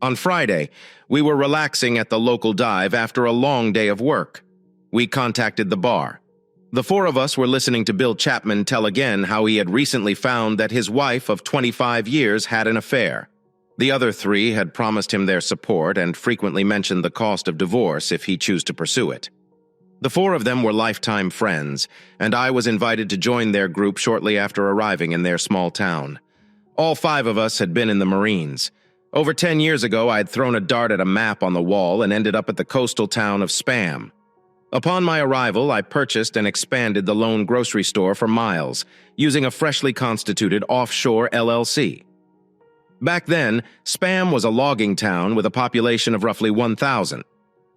On Friday, we were relaxing at the local dive after a long day of work. We contacted the bar. The four of us were listening to Bill Chapman tell again how he had recently found that his wife of 25 years had an affair. The other three had promised him their support and frequently mentioned the cost of divorce if he chose to pursue it. The four of them were lifetime friends, and I was invited to join their group shortly after arriving in their small town. All five of us had been in the Marines. Over 10 years ago, I had thrown a dart at a map on the wall and ended up at the coastal town of Spam. Upon my arrival, I purchased and expanded the lone grocery store for miles, using a freshly constituted offshore LLC. Back then, Spam was a logging town with a population of roughly 1,000.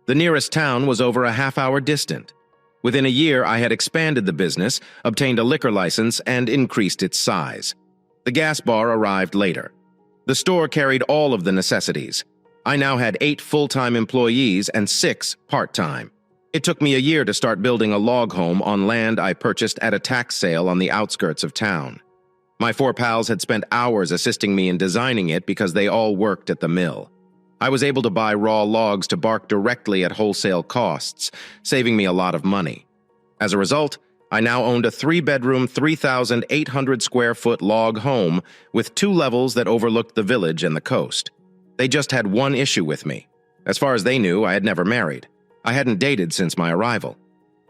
The nearest town was over a half-hour distant. Within a year, I had expanded the business, obtained a liquor license, and increased its size. The gas bar arrived later. The store carried all of the necessities. I now had 8 full-time employees and 6 part-time. It took me a year to start building a log home on land I purchased at a tax sale on the outskirts of town. My 4 pals had spent hours assisting me in designing it because they all worked at the mill. I was able to buy raw logs to bark directly at wholesale costs, saving me a lot of money. As a result, I now owned a 3-bedroom, 3,800-square-foot log home with 2 levels that overlooked the village and the coast. They just had one issue with me. As far as they knew, I had never married. I hadn't dated since my arrival.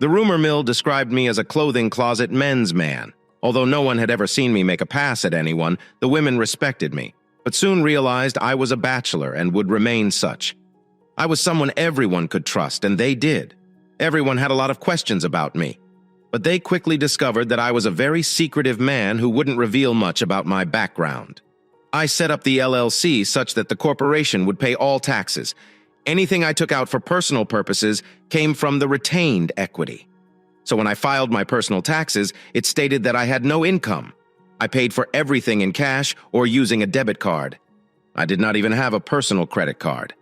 The rumor mill described me as a clothing closet men's man. Although no one had ever seen me make a pass at anyone, the women respected me, but soon realized I was a bachelor and would remain such. I was someone everyone could trust, and they did. Everyone had a lot of questions about me, but they quickly discovered that I was a very secretive man who wouldn't reveal much about my background. I set up the LLC such that the corporation would pay all taxes. Anything I took out for personal purposes came from the retained equity. So when I filed my personal taxes, it stated that I had no income. I paid for everything in cash or using a debit card. I did not even have a personal credit card.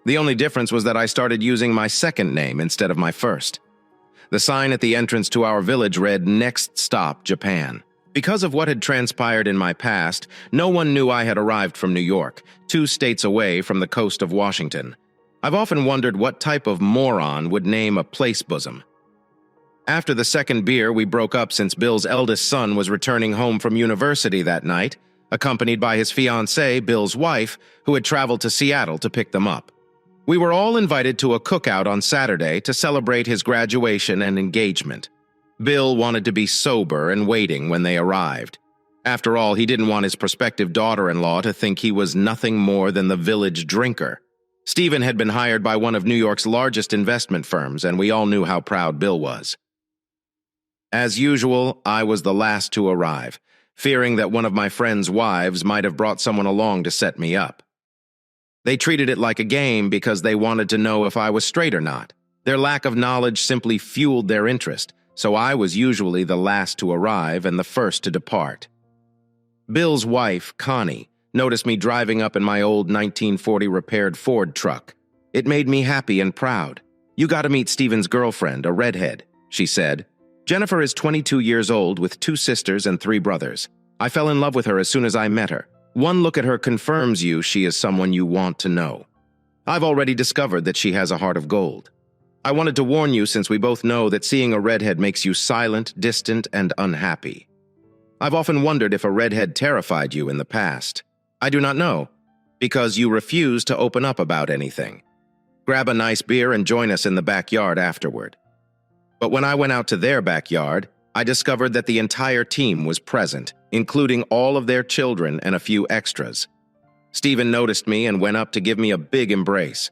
The only difference was that I started using my second name instead of my first. The sign at the entrance to our village read, "Next Stop, Japan." Because of what had transpired in my past, no one knew I had arrived from New York, 2 states away from the coast of Washington. I've often wondered what type of moron would name a place bosom. After the second beer, we broke up since Bill's eldest son was returning home from university that night, accompanied by his fiancée, Bill's wife, who had traveled to Seattle to pick them up. We were all invited to a cookout on Saturday to celebrate his graduation and engagement. Bill wanted to be sober and waiting when they arrived. After all, he didn't want his prospective daughter-in-law to think he was nothing more than the village drinker. Stephen had been hired by one of New York's largest investment firms, and we all knew how proud Bill was. As usual, I was the last to arrive, fearing that one of my friends' wives might have brought someone along to set me up. They treated it like a game because they wanted to know if I was straight or not. Their lack of knowledge simply fueled their interest, so I was usually the last to arrive and the first to depart. Bill's wife, Connie, noticed me driving up in my old 1940 repaired Ford truck. It made me happy and proud. "You got to meet Stephen's girlfriend, a redhead," she said. "Jennifer is 22 years old with 2 sisters and 3 brothers. I fell in love with her as soon as I met her. One look at her confirms she is someone you want to know. I've already discovered that she has a heart of gold. I wanted to warn you since we both know that seeing a redhead makes you silent, distant, and unhappy. I've often wondered if a redhead terrified you in the past. I do not know, because you refuse to open up about anything. Grab a nice beer and join us in the backyard afterward." But when I went out to their backyard, I discovered that the entire team was present, including all of their children and a few extras. Stephen noticed me and went up to give me a big embrace.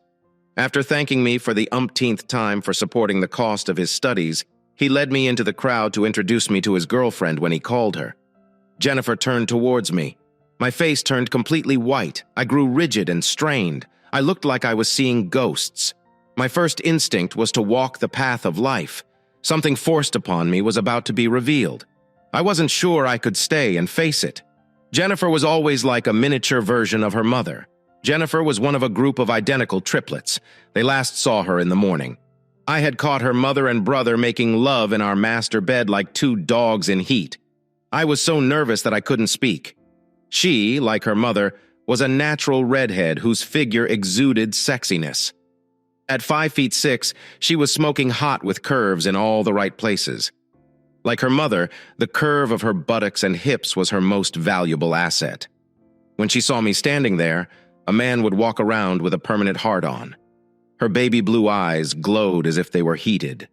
After thanking me for the umpteenth time for supporting the cost of his studies, he led me into the crowd to introduce me to his girlfriend when he called her. Jennifer turned towards me. My face turned completely white. I grew rigid and strained. I looked like I was seeing ghosts. My first instinct was to walk the path of life. Something forced upon me was about to be revealed. I wasn't sure I could stay and face it. Jennifer was always like a miniature version of her mother. Jennifer was one of a group of identical triplets. They last saw her in the morning. I had caught her mother and brother making love in our master bed like 2 dogs in heat. I was so nervous that I couldn't speak. She, like her mother, was a natural redhead whose figure exuded sexiness. At 5'6", she was smoking hot with curves in all the right places. Like her mother, the curve of her buttocks and hips was her most valuable asset. When she saw me standing there, a man would walk around with a permanent hard-on. Her baby blue eyes glowed as if they were heated.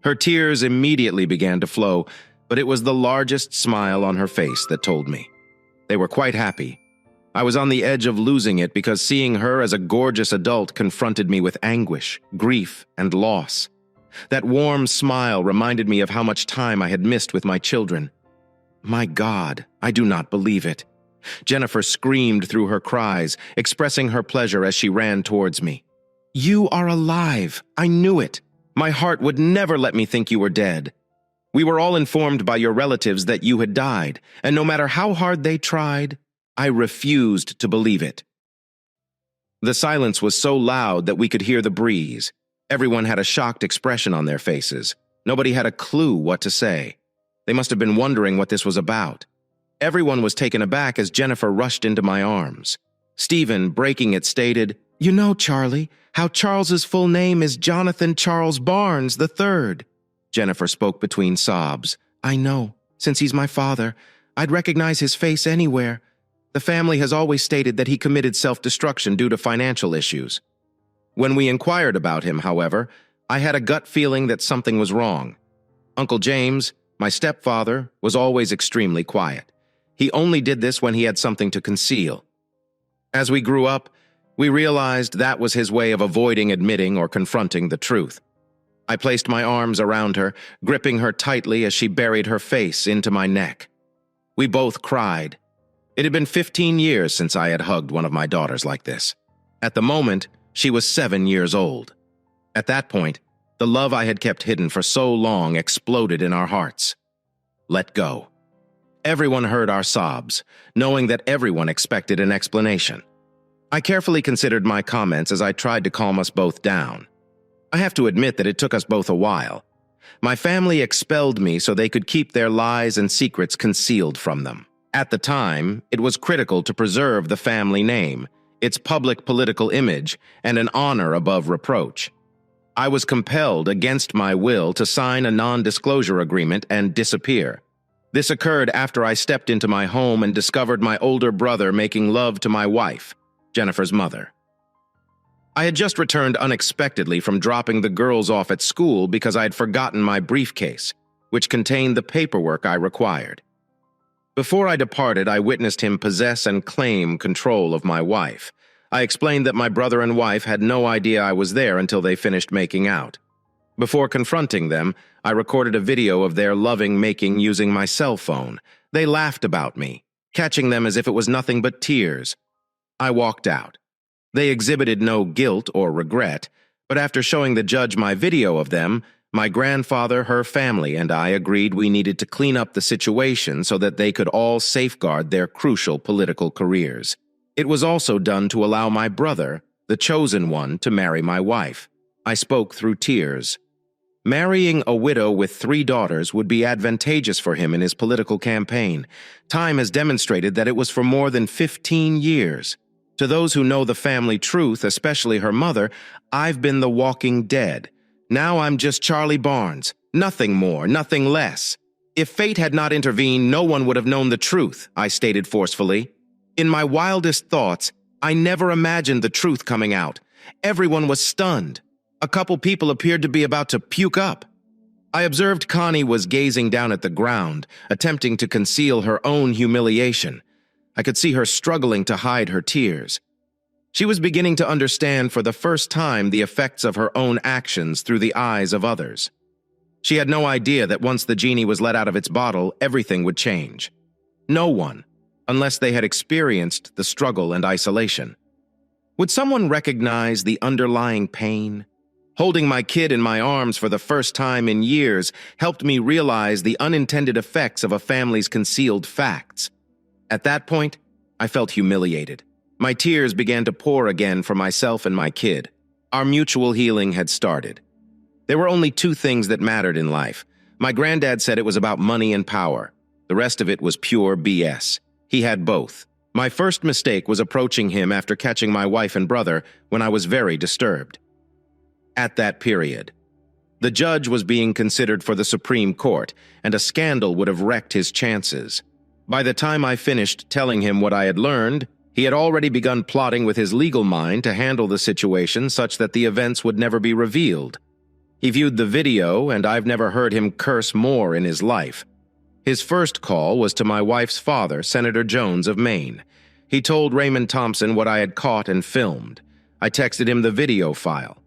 Her tears immediately began to flow, but it was the largest smile on her face that told me. They were quite happy. I was on the edge of losing it because seeing her as a gorgeous adult confronted me with anguish, grief, and loss. That warm smile reminded me of how much time I had missed with my children. My God, I do not believe it. Jennifer screamed through her cries, expressing her pleasure as she ran towards me. You are alive. I knew it. My heart would never let me think you were dead. We were all informed by your relatives that you had died, and no matter how hard they tried, I refused to believe it. The silence was so loud that we could hear the breeze. Everyone had a shocked expression on their faces. Nobody had a clue what to say. They must have been wondering what this was about. Everyone was taken aback as Jennifer rushed into my arms. Stephen, breaking it, stated, You know, Charlie, how Charles's full name is Jonathan Charles Barnes III. Jennifer spoke between sobs. I know. Since he's my father, I'd recognize his face anywhere. The family has always stated that he committed self-destruction due to financial issues. When we inquired about him, however, I had a gut feeling that something was wrong. Uncle James, my stepfather, was always extremely quiet. He only did this when he had something to conceal. As we grew up, we realized that was his way of avoiding admitting or confronting the truth. I placed my arms around her, gripping her tightly as she buried her face into my neck. We both cried. It had been 15 years since I had hugged one of my daughters like this. At the moment, she was 7 years old. At that point, the love I had kept hidden for so long exploded in our hearts. Let go. Everyone heard our sobs, knowing that everyone expected an explanation. I carefully considered my comments as I tried to calm us both down. I have to admit that it took us both a while. My family expelled me so they could keep their lies and secrets concealed from them. At the time, it was critical to preserve the family name, its public political image, and an honor above reproach. I was compelled, against my will, to sign a non-disclosure agreement and disappear. This occurred after I stepped into my home and discovered my older brother making love to my wife, Jennifer's mother. I had just returned unexpectedly from dropping the girls off at school because I had forgotten my briefcase, which contained the paperwork I required. Before I departed, I witnessed him possess and claim control of my wife. I explained that my brother and wife had no idea I was there until they finished making out. Before confronting them, I recorded a video of their loving making using my cell phone. They laughed about me, catching them as if it was nothing but tears. I walked out. They exhibited no guilt or regret, but after showing the judge my video of them, my grandfather, her family, and I agreed we needed to clean up the situation so that they could all safeguard their crucial political careers. It was also done to allow my brother, the chosen one, to marry my wife. I spoke through tears. Marrying a widow with 3 daughters would be advantageous for him in his political campaign. Time has demonstrated that it was for more than 15 years. To those who know the family truth, especially her mother, I've been the walking dead. Now I'm just Charlie Barnes. Nothing more, nothing less. If fate had not intervened, no one would have known the truth, I stated forcefully. In my wildest thoughts, I never imagined the truth coming out. Everyone was stunned. A couple people appeared to be about to puke up. I observed Connie was gazing down at the ground, attempting to conceal her own humiliation. I could see her struggling to hide her tears. She was beginning to understand for the first time the effects of her own actions through the eyes of others. She had no idea that once the genie was let out of its bottle, everything would change. No one, unless they had experienced the struggle and isolation. Would someone recognize the underlying pain? Holding my kid in my arms for the first time in years helped me realize the unintended effects of a family's concealed facts. At that point, I felt humiliated. My tears began to pour again for myself and my kid. Our mutual healing had started. There were only 2 things that mattered in life. My granddad said it was about money and power. The rest of it was pure BS. He had both. My first mistake was approaching him after catching my wife and brother when I was very disturbed. At that period, the judge was being considered for the Supreme Court, and a scandal would have wrecked his chances. By the time I finished telling him what I had learned, he had already begun plotting with his legal mind to handle the situation such that the events would never be revealed. He viewed the video, and I've never heard him curse more in his life. His first call was to my wife's father, Senator Jones of Maine. He told Raymond Thompson what I had caught and filmed. I texted him the video file.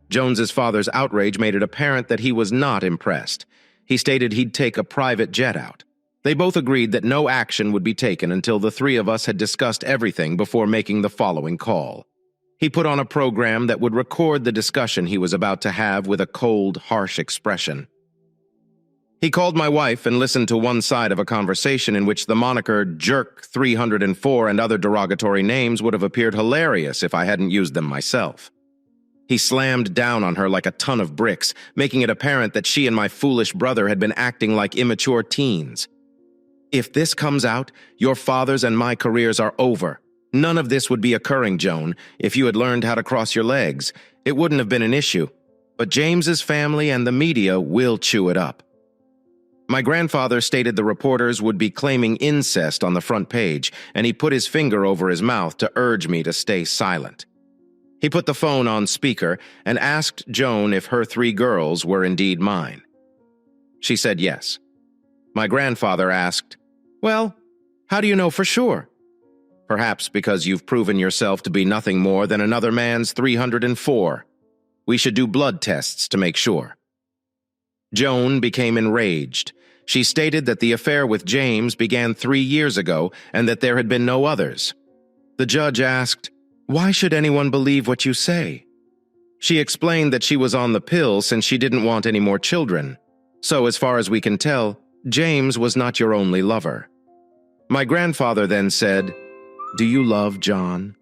Jones's father's outrage made it apparent that he was not impressed. He stated he'd take a private jet out. They both agreed that no action would be taken until the three of us had discussed everything before making the following call. He put on a program that would record the discussion he was about to have with a cold, harsh expression. He called my wife and listened to one side of a conversation in which the moniker Jerk 304 and other derogatory names would have appeared hilarious if I hadn't used them myself. He slammed down on her like a ton of bricks, making it apparent that she and my foolish brother had been acting like immature teens. If this comes out, your father's and my careers are over. None of this would be occurring, Joan, if you had learned how to cross your legs. It wouldn't have been an issue. But James's family and the media will chew it up. My grandfather stated the reporters would be claiming incest on the front page, and he put his finger over his mouth to urge me to stay silent. He put the phone on speaker and asked Joan if her 3 girls were indeed mine. She said yes. My grandfather asked, "Well, how do you know for sure?" "Perhaps because you've proven yourself to be nothing more than another man's 304. We should do blood tests to make sure." Joan became enraged. She stated that the affair with James began 3 years ago and that there had been no others. The judge asked, "Why should anyone believe what you say?" She explained that she was on the pill since she didn't want any more children. So, as far as we can tell, James was not your only lover. My grandfather then said, "Do you love John?"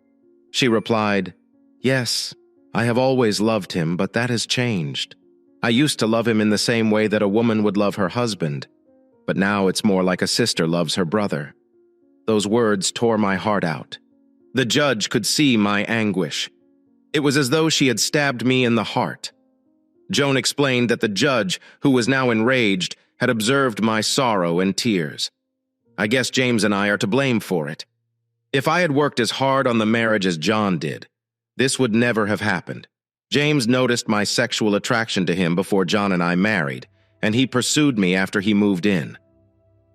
She replied, "Yes, I have always loved him, but that has changed. I used to love him in the same way that a woman would love her husband, but now it's more like a sister loves her brother." Those words tore my heart out. The judge could see my anguish. It was as though she had stabbed me in the heart. Joan explained that the judge, who was now enraged, had observed my sorrow and tears. I guess James and I are to blame for it. If I had worked as hard on the marriage as John did, this would never have happened. James noticed my sexual attraction to him before John and I married, and he pursued me after he moved in.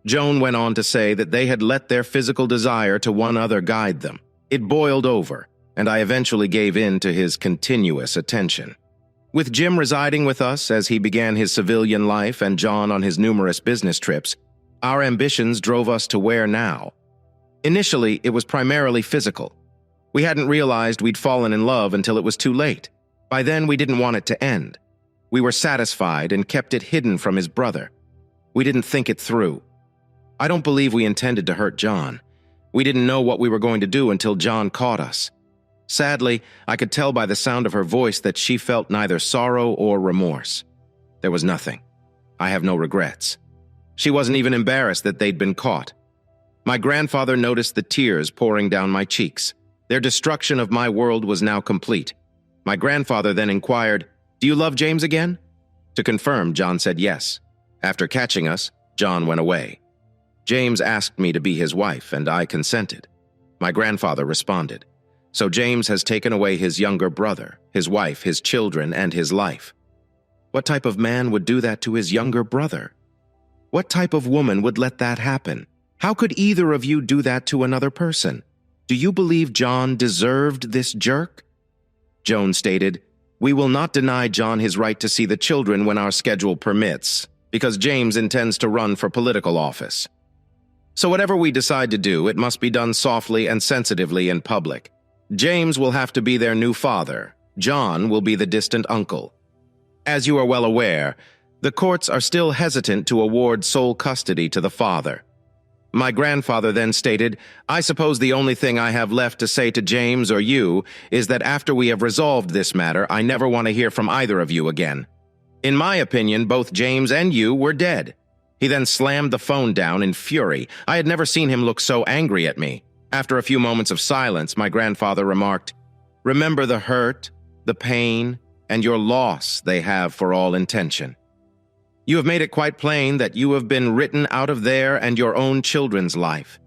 Joan went on to say that they had let their physical desire to one other guide them. It boiled over, and I eventually gave in to his continuous attention. With Jim residing with us as he began his civilian life and John on his numerous business trips, our ambitions drove us to where now. Initially, it was primarily physical. We hadn't realized we'd fallen in love until it was too late. By then, we didn't want it to end. We were satisfied and kept it hidden from his brother. We didn't think it through. I don't believe we intended to hurt John. We didn't know what we were going to do until John caught us. Sadly, I could tell by the sound of her voice that she felt neither sorrow or remorse. There was nothing. I have no regrets. She wasn't even embarrassed that they'd been caught. My grandfather noticed the tears pouring down my cheeks. Their destruction of my world was now complete. My grandfather then inquired, "Do you love James again?" To confirm, John said yes. After catching us, John went away. James asked me to be his wife, and I consented. My grandfather responded. So James has taken away his younger brother, his wife, his children, and his life. What type of man would do that to his younger brother? What type of woman would let that happen? How could either of you do that to another person? Do you believe John deserved this jerk? Joan stated, "We will not deny John his right to see the children when our schedule permits, because James intends to run for political office. So whatever we decide to do, it must be done softly and sensitively in public. James will have to be their new father. John will be the distant uncle. As you are well aware, the courts are still hesitant to award sole custody to the father." My grandfather then stated, "I suppose the only thing I have left to say to James or you is that after we have resolved this matter, I never want to hear from either of you again. In my opinion, both James and you were dead." He then slammed the phone down in fury. I had never seen him look so angry at me. After a few moments of silence, my grandfather remarked, "Remember the hurt, the pain, and your loss they have for all intention. You have made it quite plain that you have been written out of their and your own children's life.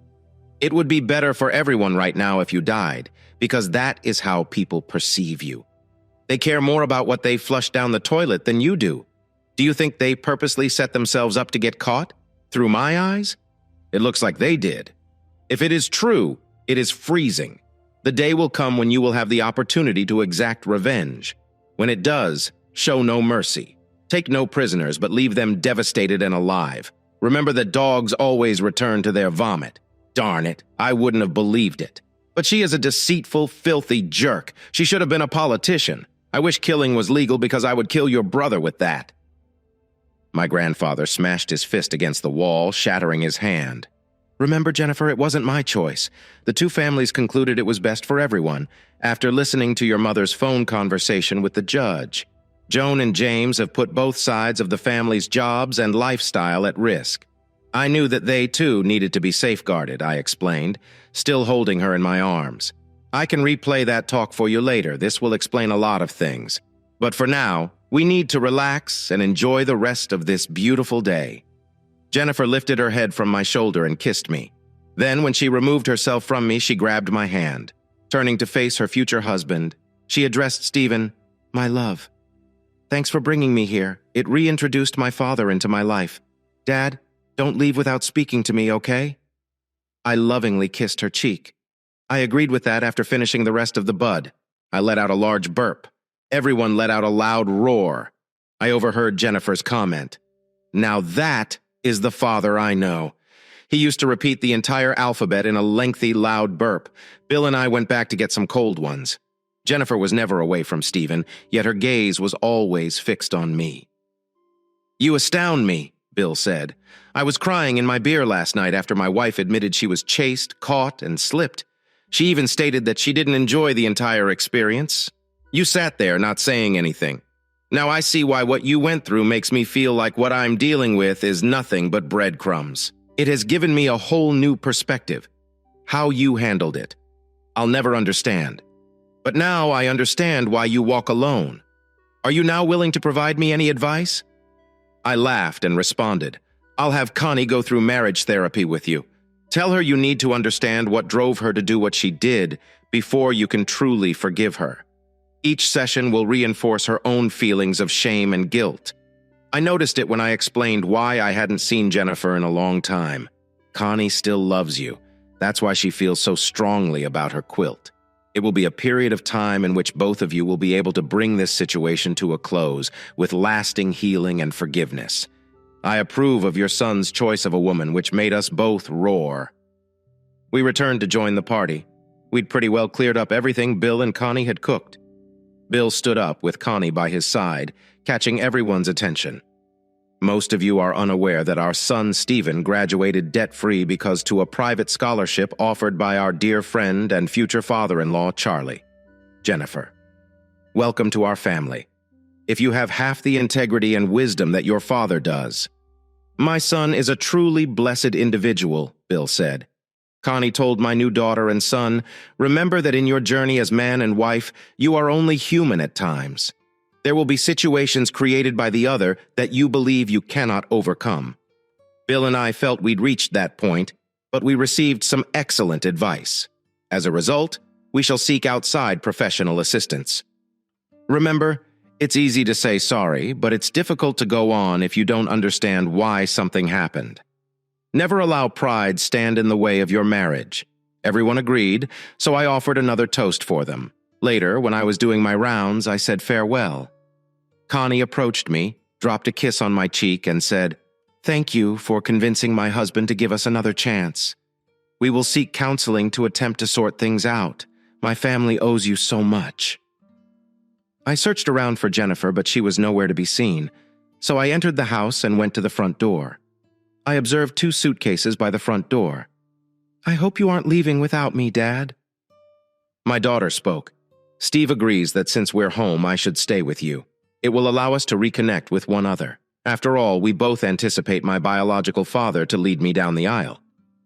It would be better for everyone right now if you died, because that is how people perceive you. They care more about what they flush down the toilet than you do. Do you think they purposely set themselves up to get caught? Through my eyes? It looks like they did. If it is true, it is freezing. The day will come when you will have the opportunity to exact revenge. When it does, show no mercy. Take no prisoners, but leave them devastated and alive. Remember that dogs always return to their vomit. Darn it, I wouldn't have believed it. But she is a deceitful, filthy jerk. She should have been a politician. I wish killing was legal because I would kill your brother with that." My grandfather smashed his fist against the wall, shattering his hand. "Remember, Jennifer, it wasn't my choice. The two families concluded it was best for everyone, after listening to your mother's phone conversation with the judge. Joan and James have put both sides of the family's jobs and lifestyle at risk. I knew that they, too, needed to be safeguarded," I explained, still holding her in my arms. "I can replay that talk for you later. This will explain a lot of things. But for now, we need to relax and enjoy the rest of this beautiful day." Jennifer lifted her head from my shoulder and kissed me. Then, when she removed herself from me, she grabbed my hand. Turning to face her future husband, she addressed Stephen, "My love. Thanks for bringing me here. It reintroduced my father into my life. Dad, don't leave without speaking to me, okay?" I lovingly kissed her cheek. I agreed with that after finishing the rest of the bud. I let out a large burp. Everyone let out a loud roar. I overheard Jennifer's comment. "Now that is the father I know." He used to repeat the entire alphabet in a lengthy, loud burp. Bill and I went back to get some cold ones. Jennifer was never away from Stephen, yet her gaze was always fixed on me. "You astound me," Bill said. "I was crying in my beer last night after my wife admitted she was chased, caught, and slipped. She even stated that she didn't enjoy the entire experience. You sat there not saying anything. Now I see why what you went through makes me feel like what I'm dealing with is nothing but breadcrumbs. It has given me a whole new perspective. How you handled it, I'll never understand. But now I understand why you walk alone. Are you now willing to provide me any advice?" I laughed and responded, "I'll have Connie go through marriage therapy with you. Tell her you need to understand what drove her to do what she did before you can truly forgive her. Each session will reinforce her own feelings of shame and guilt." I noticed it when I explained why I hadn't seen Jennifer in a long time. Connie still loves you. That's why she feels so strongly about her quilt. It will be a period of time in which both of you will be able to bring this situation to a close with lasting healing and forgiveness. I approve of your son's choice of a woman, which made us both roar. We returned to join the party. We'd pretty well cleared up everything Bill and Connie had cooked. Bill stood up with Connie by his side, catching everyone's attention. "Most of you are unaware that our son Stephen graduated debt-free because to a private scholarship offered by our dear friend and future father-in-law, Charlie. Jennifer, welcome to our family. If you have half the integrity and wisdom that your father does." "My son is a truly blessed individual," Bill said. Connie told my new daughter and son, "Remember that in your journey as man and wife, you are only human at times. There will be situations created by the other that you believe you cannot overcome." Bill and I felt we'd reached that point, but we received some excellent advice. As a result, we shall seek outside professional assistance. Remember, it's easy to say sorry, but it's difficult to go on if you don't understand why something happened. Never allow pride stand in the way of your marriage. Everyone agreed, so I offered another toast for them. Later, when I was doing my rounds, I said farewell. Connie approached me, dropped a kiss on my cheek, and said, "Thank you for convincing my husband to give us another chance. We will seek counseling to attempt to sort things out. My family owes you so much." I searched around for Jennifer, but she was nowhere to be seen, so I entered the house and went to the front door. I observed 2 suitcases by the front door. "I hope you aren't leaving without me, Dad." My daughter spoke. "Steve agrees that since we're home, I should stay with you. It will allow us to reconnect with one another. After all, we both anticipate my biological father to lead me down the aisle."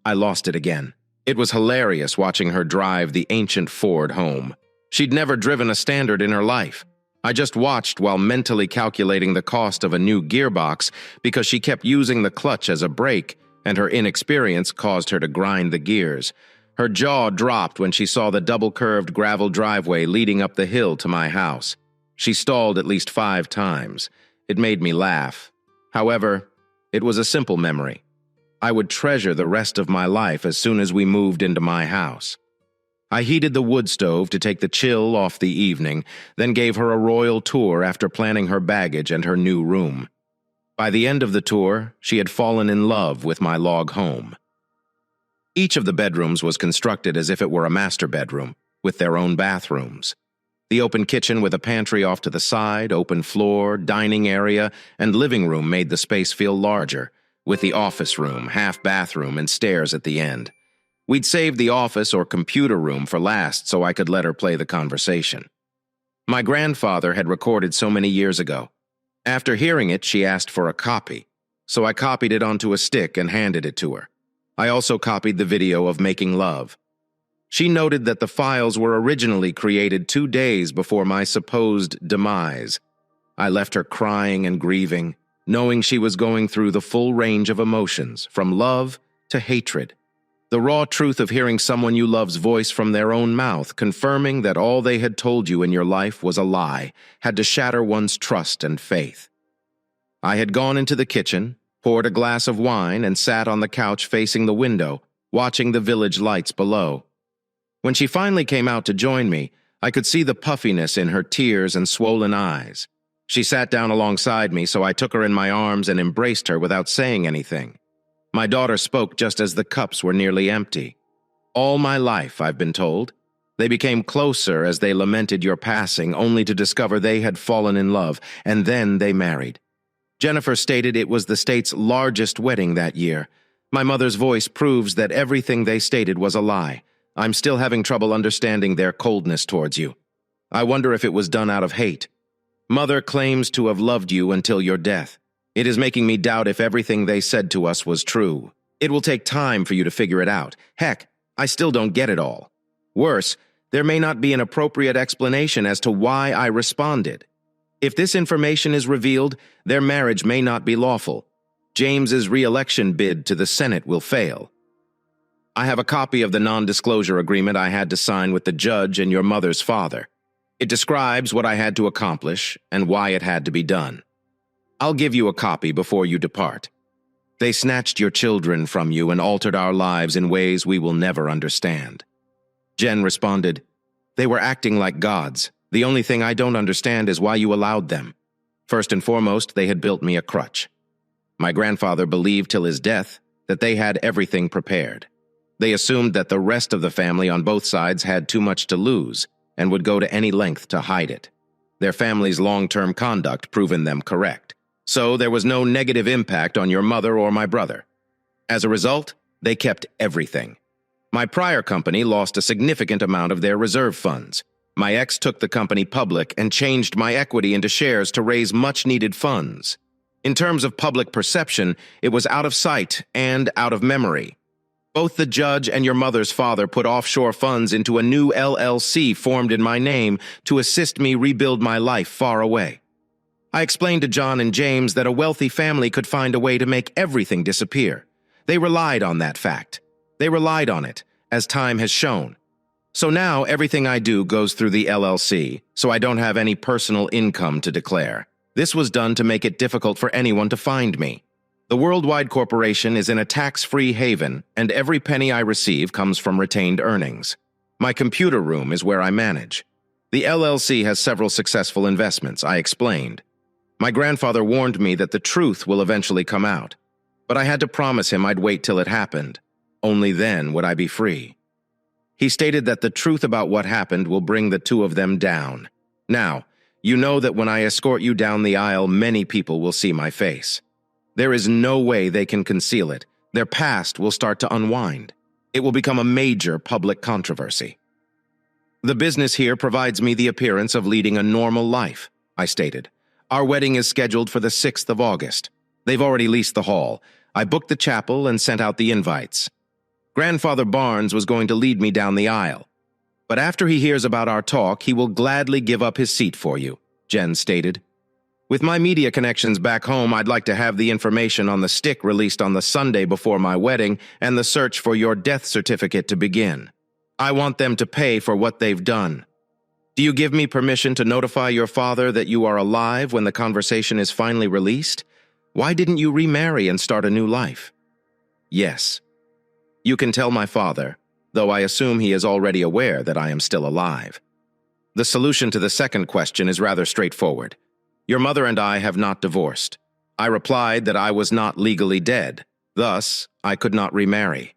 I lost it again. It was hilarious watching her drive the ancient Ford home. She'd never driven a Standard in her life. I just watched while mentally calculating the cost of a new gearbox because she kept using the clutch as a brake, and her inexperience caused her to grind the gears. Her jaw dropped when she saw the double-curved gravel driveway leading up the hill to my house. She stalled at least 5 times. It made me laugh. However, it was a simple memory. I would treasure the rest of my life as soon as we moved into my house. I heated the wood stove to take the chill off the evening, then gave her a royal tour after planning her baggage and her new room. By the end of the tour, she had fallen in love with my log home. Each of the bedrooms was constructed as if it were a master bedroom, with their own bathrooms. The open kitchen with a pantry off to the side, open floor, dining area, and living room made the space feel larger, with the office room, half bathroom, and stairs at the end. We'd saved the office or computer room for last so I could let her play the conversation. My grandfather had recorded so many years ago. After hearing it, she asked for a copy, so I copied it onto a stick and handed it to her. I also copied the video of making love. She noted that the files were originally created 2 days before my supposed demise. I left her crying and grieving, knowing she was going through the full range of emotions, from love to hatred. The raw truth of hearing someone you love's voice from their own mouth, confirming that all they had told you in your life was a lie, had to shatter one's trust and faith. I had gone into the kitchen, poured a glass of wine, and sat on the couch facing the window, watching the village lights below. When she finally came out to join me, I could see the puffiness in her tears and swollen eyes. She sat down alongside me, so I took her in my arms and embraced her without saying anything. My daughter spoke just as the cups were nearly empty. All my life, I've been told. They became closer as they lamented your passing, only to discover they had fallen in love, and then they married. Jennifer stated it was the state's largest wedding that year. My mother's voice proves that everything they stated was a lie. I'm still having trouble understanding their coldness towards you. I wonder if it was done out of hate. Mother claims to have loved you until your death. It is making me doubt if everything they said to us was true. It will take time for you to figure it out. Heck, I still don't get it all. Worse, there may not be an appropriate explanation as to why I responded. If this information is revealed, their marriage may not be lawful. James's re-election bid to the Senate will fail. I have a copy of the non-disclosure agreement I had to sign with the judge and your mother's father. It describes what I had to accomplish and why it had to be done. I'll give you a copy before you depart. They snatched your children from you and altered our lives in ways we will never understand. Jen responded, "They were acting like gods. The only thing I don't understand is why you allowed them. First and foremost, they had built me a crutch. My grandfather believed till his death that they had everything prepared. They assumed that the rest of the family on both sides had too much to lose and would go to any length to hide it. Their family's long-term conduct proven them correct. So there was no negative impact on your mother or my brother. As a result, they kept everything. My prior company lost a significant amount of their reserve funds. My ex took the company public and changed my equity into shares to raise much-needed funds. In terms of public perception, it was out of sight and out of memory. Both the judge and your mother's father put offshore funds into a new LLC formed in my name to assist me rebuild my life far away. I explained to John and James that a wealthy family could find a way to make everything disappear. They relied on that fact. They relied on it, as time has shown. So now everything I do goes through the LLC, so I don't have any personal income to declare. This was done to make it difficult for anyone to find me. The worldwide corporation is in a tax-free haven, and every penny I receive comes from retained earnings. My computer room is where I manage. The LLC has several successful investments, I explained. My grandfather warned me that the truth will eventually come out, but I had to promise him I'd wait till it happened. Only then would I be free. He stated that the truth about what happened will bring the two of them down. Now, you know that when I escort you down the aisle, many people will see my face. There is no way they can conceal it. Their past will start to unwind. It will become a major public controversy. The business here provides me the appearance of leading a normal life, I stated. Our wedding is scheduled for the 6th of August. They've already leased the hall. I booked the chapel and sent out the invites. Grandfather Barnes was going to lead me down the aisle. But after he hears about our talk, he will gladly give up his seat for you, Jen stated. With my media connections back home, I'd like to have the information on the stick released on the Sunday before my wedding and the search for your death certificate to begin. I want them to pay for what they've done. Do you give me permission to notify your father that you are alive when the conversation is finally released? Why didn't you remarry and start a new life? Yes. You can tell my father, though I assume he is already aware that I am still alive. The solution to the second question is rather straightforward. Your mother and I have not divorced. I replied that I was not legally dead. Thus, I could not remarry.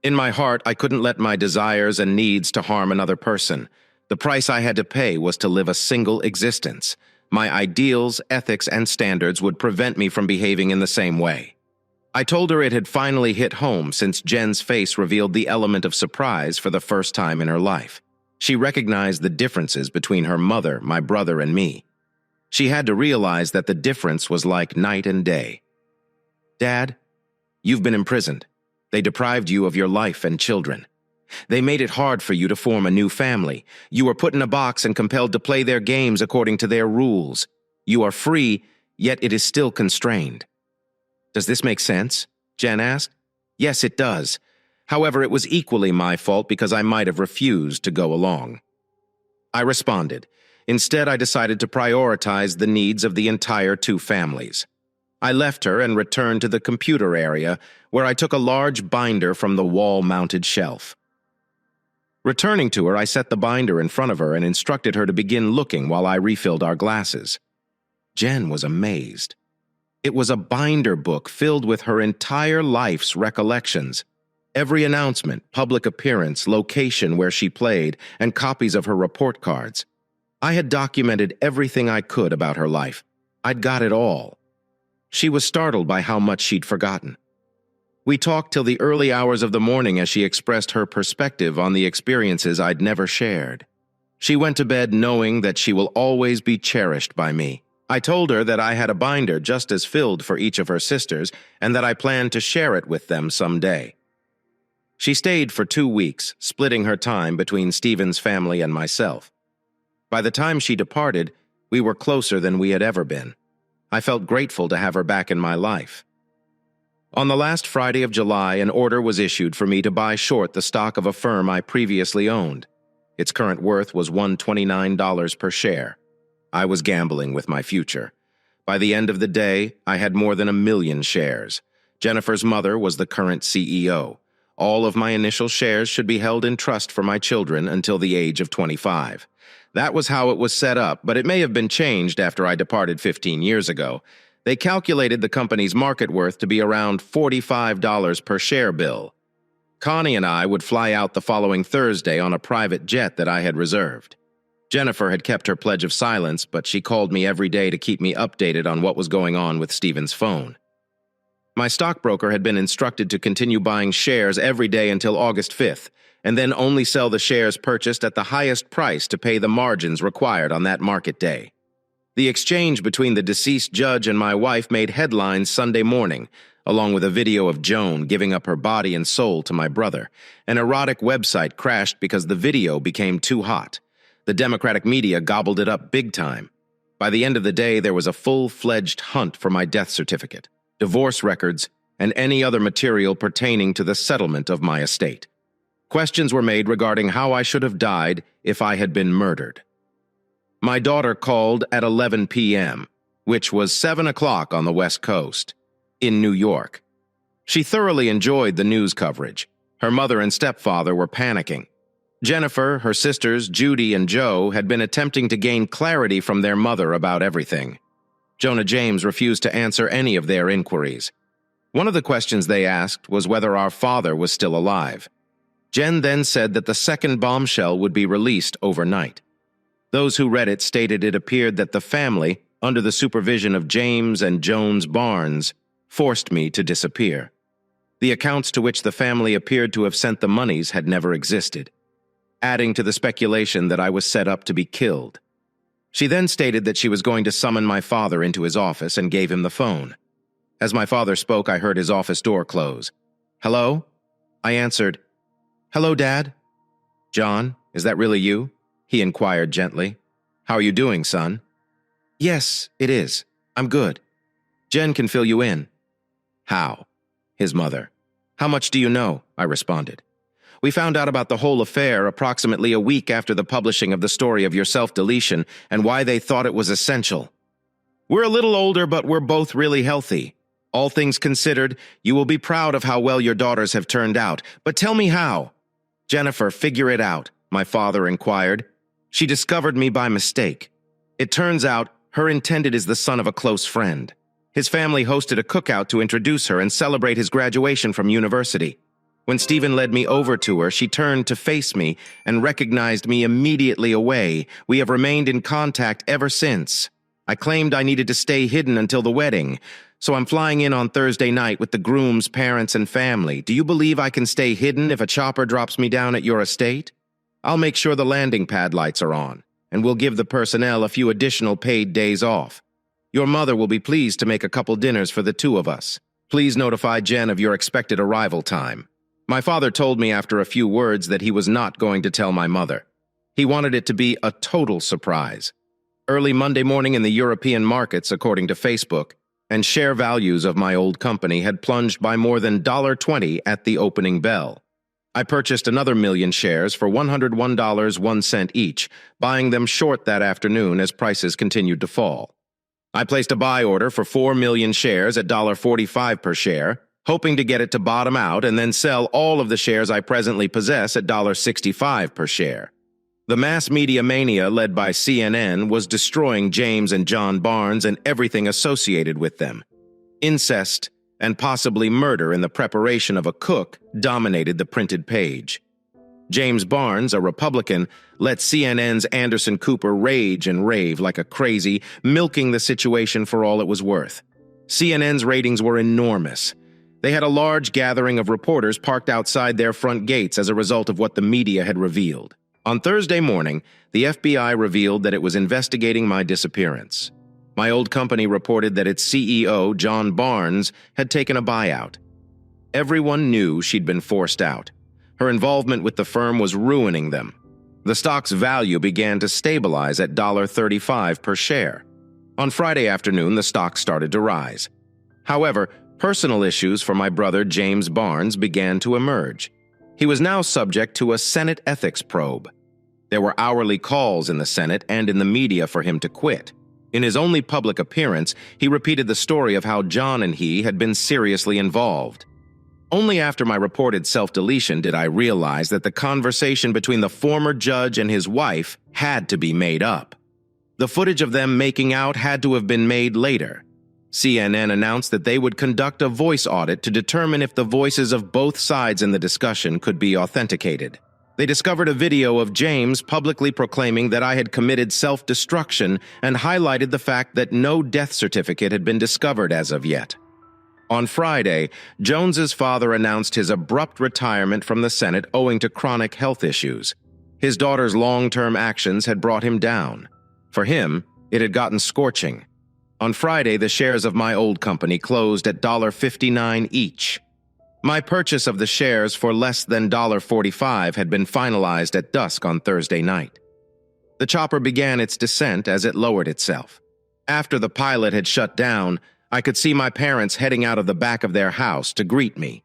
In my heart, I couldn't let my desires and needs to harm another person. The price I had to pay was to live a single existence. My ideals, ethics, and standards would prevent me from behaving in the same way. I told her it had finally hit home since Jen's face revealed the element of surprise for the first time in her life. She recognized the differences between her mother, my brother, and me. She had to realize that the difference was like night and day. Dad, you've been imprisoned. They deprived you of your life and children. They made it hard for you to form a new family. You were put in a box and compelled to play their games according to their rules. You are free, yet it is still constrained. Does this make sense? Jen asked. Yes, it does. However, it was equally my fault because I might have refused to go along. I responded. Instead, I decided to prioritize the needs of the entire two families. I left her and returned to the computer area, where I took a large binder from the wall-mounted shelf. Returning to her, I set the binder in front of her and instructed her to begin looking while I refilled our glasses. Jen was amazed. It was a binder book filled with her entire life's recollections. Every announcement, public appearance, location where she played, and copies of her report cards. I had documented everything I could about her life. I'd got it all. She was startled by how much she'd forgotten. We talked till the early hours of the morning as she expressed her perspective on the experiences I'd never shared. She went to bed knowing that she will always be cherished by me. I told her that I had a binder just as filled for each of her sisters and that I planned to share it with them someday. She stayed for 2 weeks, splitting her time between Stephen's family and myself. By the time she departed, we were closer than we had ever been. I felt grateful to have her back in my life. On the last Friday of July, an order was issued for me to buy short the stock of a firm I previously owned. Its current worth was $129 per share. I was gambling with my future. By the end of the day, I had more than 1 million shares. Jennifer's mother was the current CEO. All of my initial shares should be held in trust for my children until the age of 25. That was how it was set up, but it may have been changed after I departed 15 years ago. They calculated the company's market worth to be around $45 per share bill. Connie and I would fly out the following Thursday on a private jet that I had reserved. Jennifer had kept her pledge of silence, but she called me every day to keep me updated on what was going on with Stephen's phone. My stockbroker had been instructed to continue buying shares every day until August 5th, and then only sell the shares purchased at the highest price to pay the margins required on that market day. The exchange between the deceased judge and my wife made headlines Sunday morning, along with a video of Joan giving up her body and soul to my brother. An erotic website crashed because the video became too hot. The Democratic media gobbled it up big time. By the end of the day, there was a full-fledged hunt for my death certificate, divorce records, and any other material pertaining to the settlement of my estate. Questions were made regarding how I should have died if I had been murdered. My daughter called at 11 p.m., which was 7 o'clock on the West Coast, in New York. She thoroughly enjoyed the news coverage. Her mother and stepfather were panicking. Jennifer, her sisters, Judy, and Joe had been attempting to gain clarity from their mother about everything. Jonah James refused to answer any of their inquiries. One of the questions they asked was whether our father was still alive. Jen then said that the second bombshell would be released overnight. Those who read it stated it appeared that the family, under the supervision of James and Jones Barnes, forced me to disappear. The accounts to which the family appeared to have sent the monies had never existed, adding to the speculation that I was set up to be killed. She then stated that she was going to summon my father into his office and gave him the phone. As my father spoke, I heard his office door close. "Hello?" I answered, "Hello, Dad." "John, is that really you?" he inquired gently. "How are you doing, son?" "Yes, it is. I'm good. Jen can fill you in." "How?" His mother. "How much do you know?" I responded. "We found out about the whole affair approximately a week after the publishing of the story of your self-deletion and why they thought it was essential. We're a little older, but we're both really healthy. All things considered, you will be proud of how well your daughters have turned out. But tell me how." "Jennifer, figure it out," my father inquired. "She discovered me by mistake. It turns out her intended is the son of a close friend. His family hosted a cookout to introduce her and celebrate his graduation from university. When Stephen led me over to her, she turned to face me and recognized me immediately away. We have remained in contact ever since. I claimed I needed to stay hidden until the wedding, so I'm flying in on Thursday night with the groom's parents and family. Do you believe I can stay hidden if a chopper drops me down at your estate? I'll make sure the landing pad lights are on, and we'll give the personnel a few additional paid days off. Your mother will be pleased to make a couple dinners for the two of us. Please notify Jen of your expected arrival time." My father told me after a few words that he was not going to tell my mother. He wanted it to be a total surprise. Early Monday morning in the European markets, according to Facebook, and share values of my old company had plunged by more than $20 at the opening bell. I purchased another 1,000,000 shares for $101.01 each, buying them short that afternoon as prices continued to fall. I placed a buy order for 4,000,000 shares at $1.45 per share, hoping to get it to bottom out and then sell all of the shares I presently possess at $1.65 per share. The mass media mania led by CNN was destroying James and John Barnes and everything associated with them. Incest and possibly murder in the preparation of a cook dominated the printed page. James Barnes, a Republican, let CNN's Anderson Cooper rage and rave like a crazy, milking the situation for all it was worth. CNN's ratings were enormous. They had a large gathering of reporters parked outside their front gates as a result of what the media had revealed. On Thursday morning, the FBI revealed that it was investigating my disappearance. My old company reported that its CEO, John Barnes, had taken a buyout. Everyone knew she'd been forced out. Her involvement with the firm was ruining them. The stock's value began to stabilize at $1.35 per share. On Friday afternoon, the stock started to rise. However, personal issues for my brother James Barnes began to emerge. He was now subject to a Senate ethics probe. There were hourly calls in the Senate and in the media for him to quit. In his only public appearance, he repeated the story of how John and he had been seriously involved. Only after my reported self-deletion did I realize that the conversation between the former judge and his wife had to be made up. The footage of them making out had to have been made later. CNN announced that they would conduct a voice audit to determine if the voices of both sides in the discussion could be authenticated. They discovered a video of James publicly proclaiming that I had committed self-destruction and highlighted the fact that no death certificate had been discovered as of yet. On Friday, Jones's father announced his abrupt retirement from the Senate owing to chronic health issues. His daughter's long-term actions had brought him down. For him, it had gotten scorching. On Friday, the shares of my old company closed at $1.59 each. My purchase of the shares for less than $1.45 had been finalized at dusk on Thursday night. The chopper began its descent as it lowered itself. After the pilot had shut down, I could see my parents heading out of the back of their house to greet me.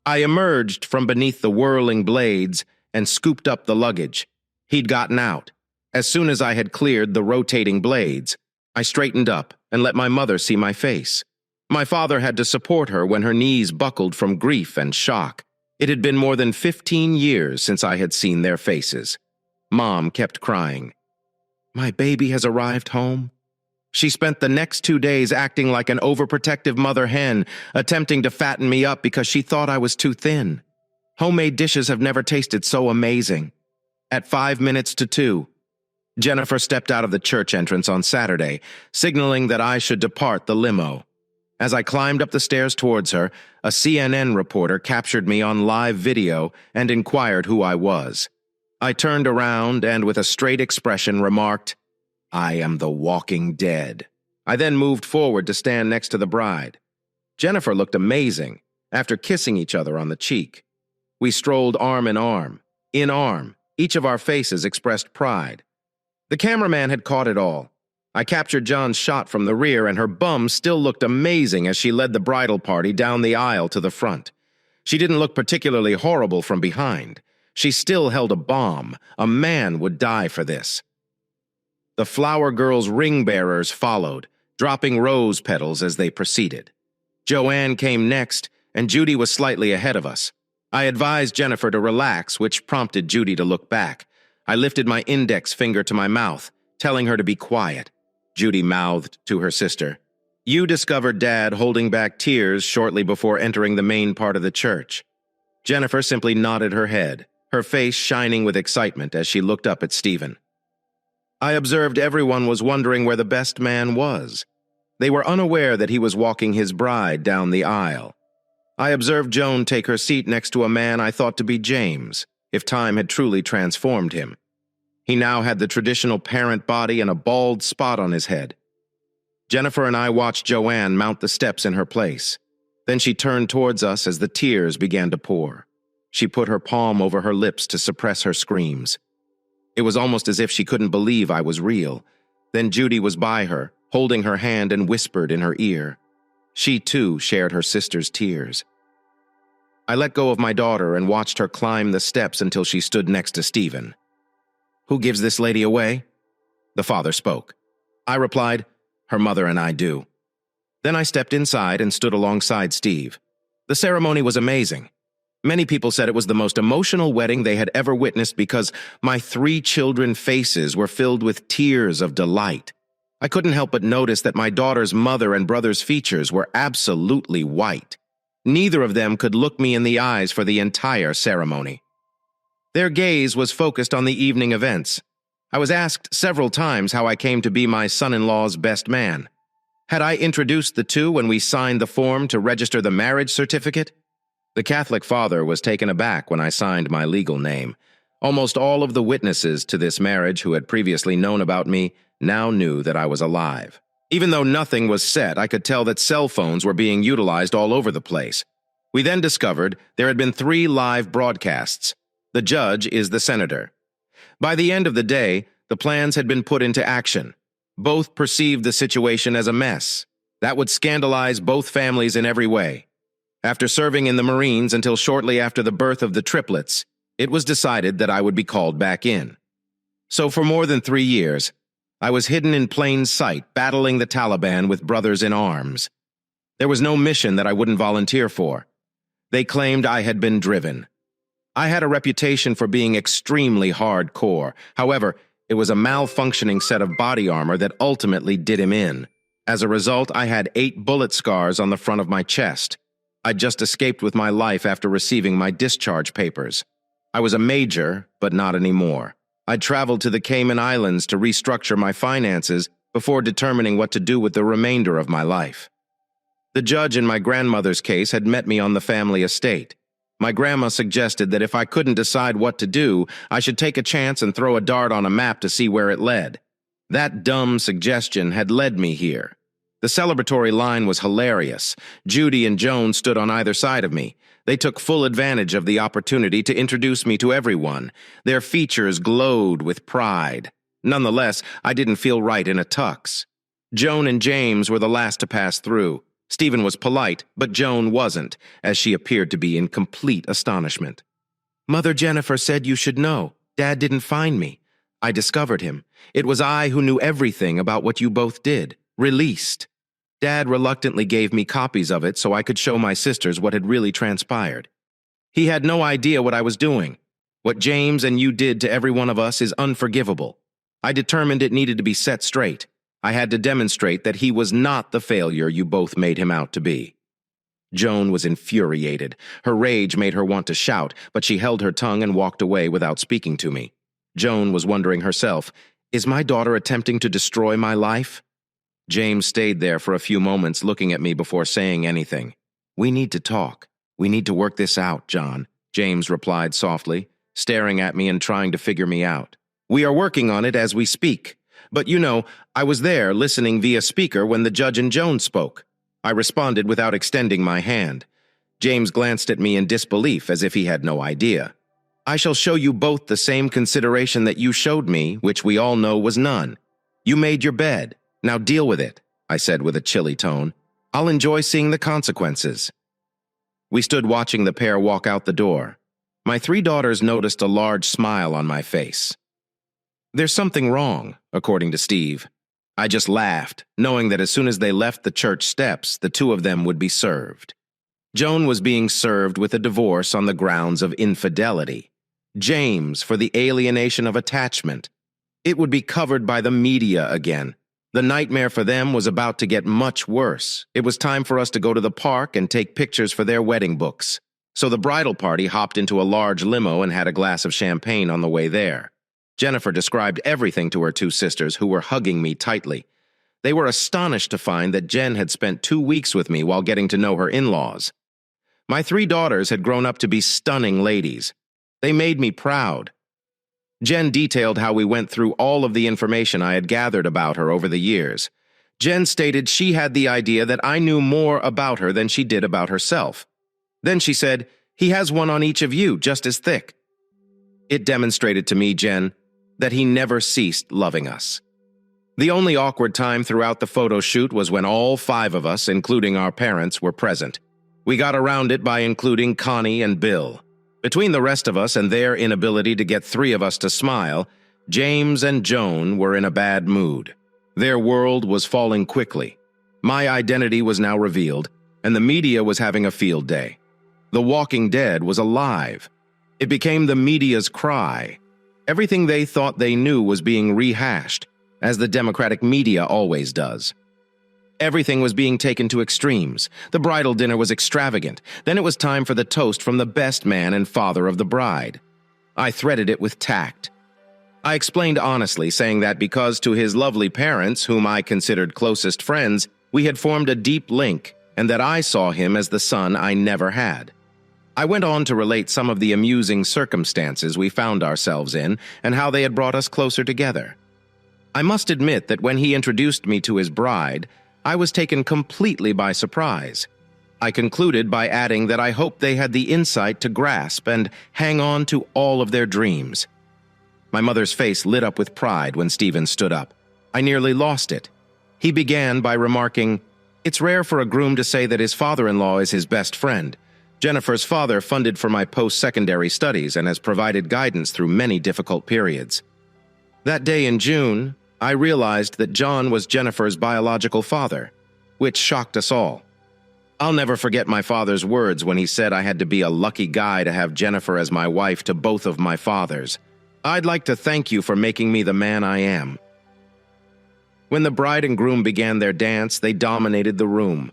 I emerged from beneath the whirling blades and scooped up the luggage. He'd gotten out. As soon as I had cleared the rotating blades, I straightened up and let my mother see my face. My father had to support her when her knees buckled from grief and shock. It had been more than 15 years since I had seen their faces. Mom kept crying. "My baby has arrived home." She spent the next 2 days acting like an overprotective mother hen, attempting to fatten me up because she thought I was too thin. Homemade dishes have never tasted so amazing. At 5 minutes to 2, Jennifer stepped out of the church entrance on Saturday, signaling that I should depart the limo. As I climbed up the stairs towards her, a CNN reporter captured me on live video and inquired who I was. I turned around and, with a straight expression, remarked, "I am the walking dead." I then moved forward to stand next to the bride. Jennifer looked amazing, after kissing each other on the cheek. We strolled arm in arm. Each of our faces expressed pride. The cameraman had caught it all. I captured John's shot from the rear, and her bum still looked amazing as she led the bridal party down the aisle to the front. She didn't look particularly horrible from behind. She still held a bomb. A man would die for this. The flower girl's ring-bearers followed, dropping rose petals as they proceeded. Joanne came next, and Judy was slightly ahead of us. I advised Jennifer to relax, which prompted Judy to look back. I lifted my index finger to my mouth, telling her to be quiet. Judy mouthed to her sister, "You discovered Dad holding back tears shortly before entering the main part of the church." Jennifer simply nodded her head, her face shining with excitement as she looked up at Stephen. I observed everyone was wondering where the best man was. They were unaware that he was walking his bride down the aisle. I observed Joan take her seat next to a man I thought to be James, if time had truly transformed him. He now had the traditional parent body and a bald spot on his head. Jennifer and I watched Joanne mount the steps in her place. Then she turned towards us as the tears began to pour. She put her palm over her lips to suppress her screams. It was almost as if she couldn't believe I was real. Then Judy was by her, holding her hand, and whispered in her ear. She, too, shared her sister's tears. I let go of my daughter and watched her climb the steps until she stood next to Stephen. "Who gives this lady away?" The father spoke. I replied, "Her mother and I do." Then I stepped inside and stood alongside Steve. The ceremony was amazing. Many people said it was the most emotional wedding they had ever witnessed because my 3 children's faces were filled with tears of delight. I couldn't help but notice that my daughter's mother and brother's features were absolutely white. Neither of them could look me in the eyes for the entire ceremony. Their gaze was focused on the evening events. I was asked several times how I came to be my son-in-law's best man. Had I introduced the two when we signed the form to register the marriage certificate? The Catholic father was taken aback when I signed my legal name. Almost all of the witnesses to this marriage who had previously known about me now knew that I was alive. Even though nothing was said, I could tell that cell phones were being utilized all over the place. We then discovered there had been 3 live broadcasts. The judge is the senator. By the end of the day, the plans had been put into action. Both perceived the situation as a mess. That would scandalize both families in every way. After serving in the Marines until shortly after the birth of the triplets, it was decided that I would be called back in. So for more than 3 years, I was hidden in plain sight, battling the Taliban with brothers in arms. There was no mission that I wouldn't volunteer for. They claimed I had been driven. I had a reputation for being extremely hardcore. However, it was a malfunctioning set of body armor that ultimately did him in. As a result, I had 8 bullet scars on the front of my chest. I'd just escaped with my life after receiving my discharge papers. I was a major, but not anymore. I'd traveled to the Cayman Islands to restructure my finances before determining what to do with the remainder of my life. The judge in my grandmother's case had met me on the family estate. My grandma suggested that if I couldn't decide what to do, I should take a chance and throw a dart on a map to see where it led. That dumb suggestion had led me here. The celebratory line was hilarious. Judy and Joan stood on either side of me. They took full advantage of the opportunity to introduce me to everyone. Their features glowed with pride. Nonetheless, I didn't feel right in a tux. Joan and James were the last to pass through. Stephen was polite, but Joan wasn't, as she appeared to be in complete astonishment. "Mother Jennifer said you should know. Dad didn't find me. I discovered him. It was I who knew everything about what you both did. Released. Dad reluctantly gave me copies of it so I could show my sisters what had really transpired. He had no idea what I was doing. What James and you did to every one of us is unforgivable. I determined it needed to be set straight. I had to demonstrate that he was not the failure you both made him out to be." Joan was infuriated. Her rage made her want to shout, but she held her tongue and walked away without speaking to me. Joan was wondering herself, is my daughter attempting to destroy my life? James stayed there for a few moments looking at me before saying anything. "We need to talk. We need to work this out, John," James replied softly, staring at me and trying to figure me out. "We are working on it as we speak. But you know, I was there listening via speaker when the judge and Joan spoke." I responded without extending my hand. James glanced at me in disbelief as if he had no idea. "I shall show you both the same consideration that you showed me, which we all know was none. You made your bed. Now deal with it," I said with a chilly tone. "I'll enjoy seeing the consequences." We stood watching the pair walk out the door. My 3 daughters noticed a large smile on my face. "There's something wrong," according to Steve. I just laughed, knowing that as soon as they left the church steps, the 2 of them would be served. Joan was being served with a divorce on the grounds of infidelity. James for the alienation of attachment. It would be covered by the media again. The nightmare for them was about to get much worse. It was time for us to go to the park and take pictures for their wedding books. So the bridal party hopped into a large limo and had a glass of champagne on the way there. Jennifer described everything to her 2 sisters, who were hugging me tightly. They were astonished to find that Jen had spent 2 weeks with me while getting to know her in-laws. My 3 daughters had grown up to be stunning ladies. They made me proud. Jen detailed how we went through all of the information I had gathered about her over the years. Jen stated she had the idea that I knew more about her than she did about herself. Then she said, "He has one on each of you, just as thick." It demonstrated to me, Jen, that he never ceased loving us. The only awkward time throughout the photo shoot was when all 5 of us, including our parents, were present. We got around it by including Connie and Bill. Between the rest of us and their inability to get 3 of us to smile, James and Joan were in a bad mood. Their world was falling quickly. My identity was now revealed, and the media was having a field day. The Walking Dead was alive. It became the media's cry. Everything they thought they knew was being rehashed, as the Democratic media always does. Everything was being taken to extremes. The bridal dinner was extravagant. Then it was time for the toast from the best man and father of the bride. I threaded it with tact. I explained honestly, saying that because to his lovely parents, whom I considered closest friends, we had formed a deep link, and that I saw him as the son I never had. I went on to relate some of the amusing circumstances we found ourselves in and how they had brought us closer together. I must admit that when he introduced me to his bride, I was taken completely by surprise. I concluded by adding that I hoped they had the insight to grasp and hang on to all of their dreams. My mother's face lit up with pride when Stephen stood up. I nearly lost it. He began by remarking, "It's rare for a groom to say that his father-in-law is his best friend. Jennifer's father funded for my post-secondary studies and has provided guidance through many difficult periods." That day in June, I realized that John was Jennifer's biological father, which shocked us all. I'll never forget my father's words when he said I had to be a lucky guy to have Jennifer as my wife to both of my fathers. "I'd like to thank you for making me the man I am." When the bride and groom began their dance, they dominated the room.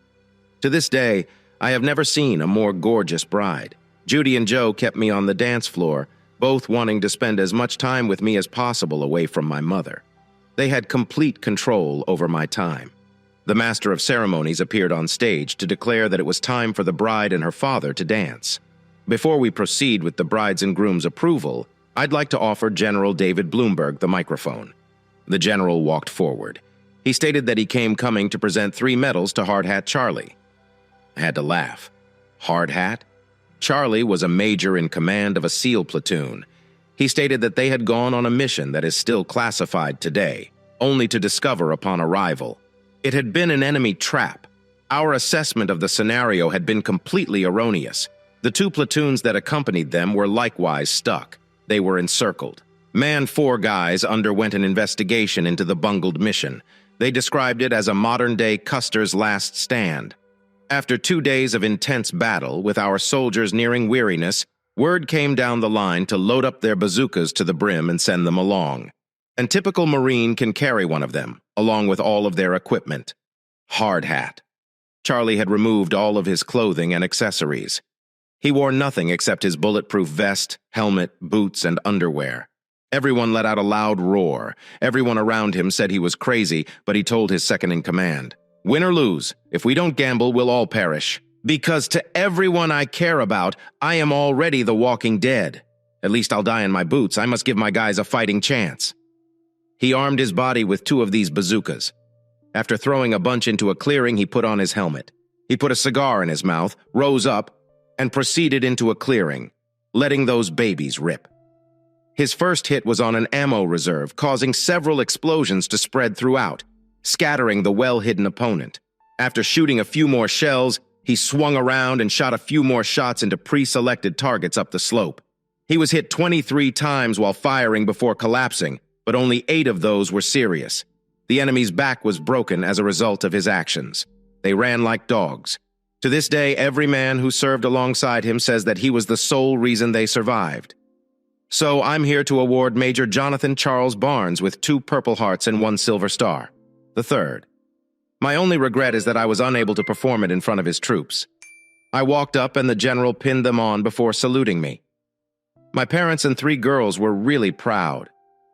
To this day, I have never seen a more gorgeous bride. Judy and Joe kept me on the dance floor, both wanting to spend as much time with me as possible away from my mother. They had complete control over my time. The master of ceremonies appeared on stage to declare that it was time for the bride and her father to dance. Before we proceed with the bride's and groom's approval, I'd like to offer General David Bloomberg the microphone. The general walked forward. He stated that he came coming to present 3 medals to Hard Hat Charlie. I had to laugh. Hard Hat? Charlie was a major in command of a SEAL platoon. He stated that they had gone on a mission that is still classified today, only to discover upon arrival. It had been an enemy trap. Our assessment of the scenario had been completely erroneous. The 2 platoons that accompanied them were likewise stuck. They were encircled. Man 4 guys underwent an investigation into the bungled mission. They described it as a modern-day Custer's last stand. After 2 days of intense battle, with our soldiers nearing weariness, word came down the line to load up their bazookas to the brim and send them along. A typical Marine can carry one of them, along with all of their equipment. Hard Hat. Charlie had removed all of his clothing and accessories. He wore nothing except his bulletproof vest, helmet, boots, and underwear. Everyone let out a loud roar. Everyone around him said he was crazy, but he told his second-in-command, "Win or lose, if we don't gamble, we'll all perish. Because to everyone I care about, I am already the walking dead. At least I'll die in my boots. I must give my guys a fighting chance." He armed his body with 2 of these bazookas. After throwing a bunch into a clearing, he put on his helmet. He put a cigar in his mouth, rose up, and proceeded into a clearing, letting those babies rip. His first hit was on an ammo reserve, causing several explosions to spread throughout, scattering the well-hidden opponent. After shooting a few more shells, he swung around and shot a few more shots into pre-selected targets up the slope. He was hit 23 times while firing before collapsing, but only 8 of those were serious. The enemy's back was broken as a result of his actions. They ran like dogs. To this day, every man who served alongside him says that he was the sole reason they survived. So I'm here to award Major Jonathan Charles Barnes with 2 Purple Hearts and 1 Silver Star, the 3rd. My only regret is that I was unable to perform it in front of his troops. I walked up and the general pinned them on before saluting me. My parents and 3 girls were really proud.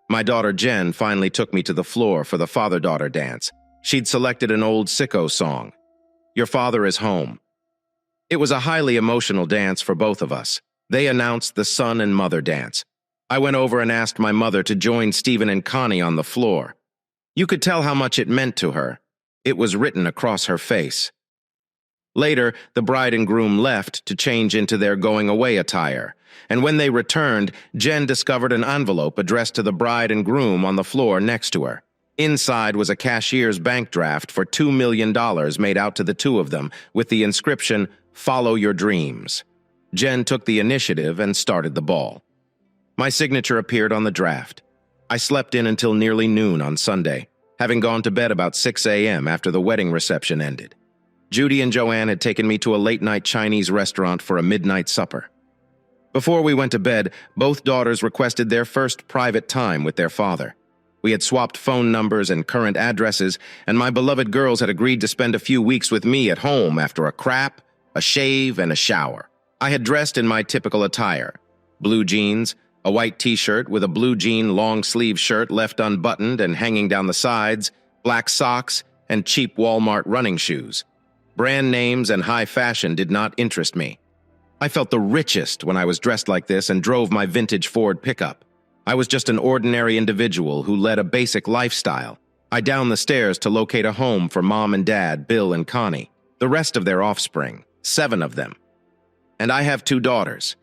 My daughter Jen finally took me to the floor for the father-daughter dance. She'd selected an old sicko song, "Your Father is Home." It was a highly emotional dance for both of us. They announced the son and mother dance. I went over and asked my mother to join Stephen and Connie on the floor. You could tell how much it meant to her. It was written across her face. Later, the bride and groom left to change into their going-away attire, and when they returned, Jen discovered an envelope addressed to the bride and groom on the floor next to her. Inside was a cashier's bank draft for $2 million made out to the 2 of them, with the inscription, "Follow your dreams." Jen took the initiative and started the ball. My signature appeared on the draft. I slept in until nearly noon on Sunday, having gone to bed about 6 a.m. after the wedding reception ended. Judy and Joanne had taken me to a late-night Chinese restaurant for a midnight supper. Before we went to bed, both daughters requested their first private time with their father. We had swapped phone numbers and current addresses, and my beloved girls had agreed to spend a few weeks with me at home after a crap, a shave, and a shower. I had dressed in my typical attire: blue jeans, a white t-shirt with a blue jean long-sleeve shirt left unbuttoned and hanging down the sides, black socks, and cheap Walmart running shoes. Brand names and high fashion did not interest me. I felt the richest when I was dressed like this and drove my vintage Ford pickup. I was just an ordinary individual who led a basic lifestyle. I downed the stairs to locate a home for Mom and Dad, Bill and Connie, the rest of their offspring, 7 of them. And I have 2 daughters.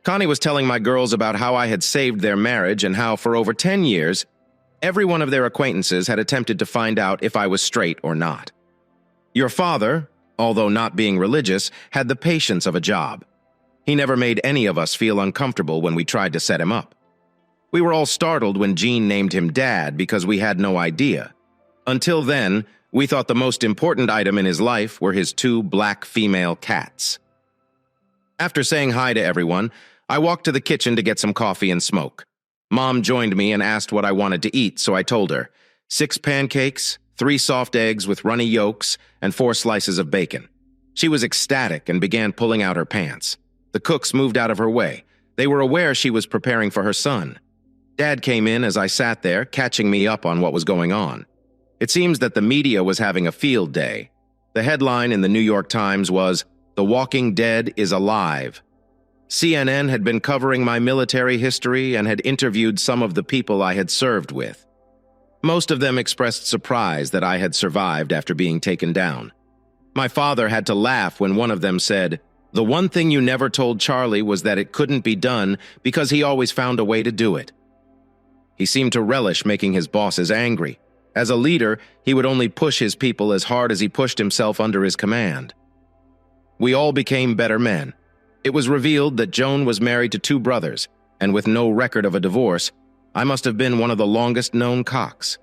Connie was telling my girls about how I had saved their marriage and how, for over 10 years, every one of their acquaintances had attempted to find out if I was straight or not. Your father, although not being religious, had the patience of a job. He never made any of us feel uncomfortable when we tried to set him up. We were all startled when Jean named him Dad because we had no idea. Until then, we thought the most important item in his life were his 2 black female cats. After saying hi to everyone, I walked to the kitchen to get some coffee and smoke. Mom joined me and asked what I wanted to eat, so I told her, 6 pancakes, 3 soft eggs with runny yolks, and 4 slices of bacon. She was ecstatic and began pulling out her pants. The cooks moved out of her way. They were aware she was preparing for her son. Dad came in as I sat there, catching me up on what was going on. It seems that the media was having a field day. The headline in the New York Times was, "The Walking Dead is alive." CNN had been covering my military history and had interviewed some of the people I had served with. Most of them expressed surprise that I had survived after being taken down. My father had to laugh when one of them said, "The one thing you never told Charlie was that it couldn't be done because he always found a way to do it." He seemed to relish making his bosses angry. As a leader, he would only push his people as hard as he pushed himself under his command. We all became better men. It was revealed that Joan was married to 2 brothers, and with no record of a divorce, I must have been one of the longest-known cocks.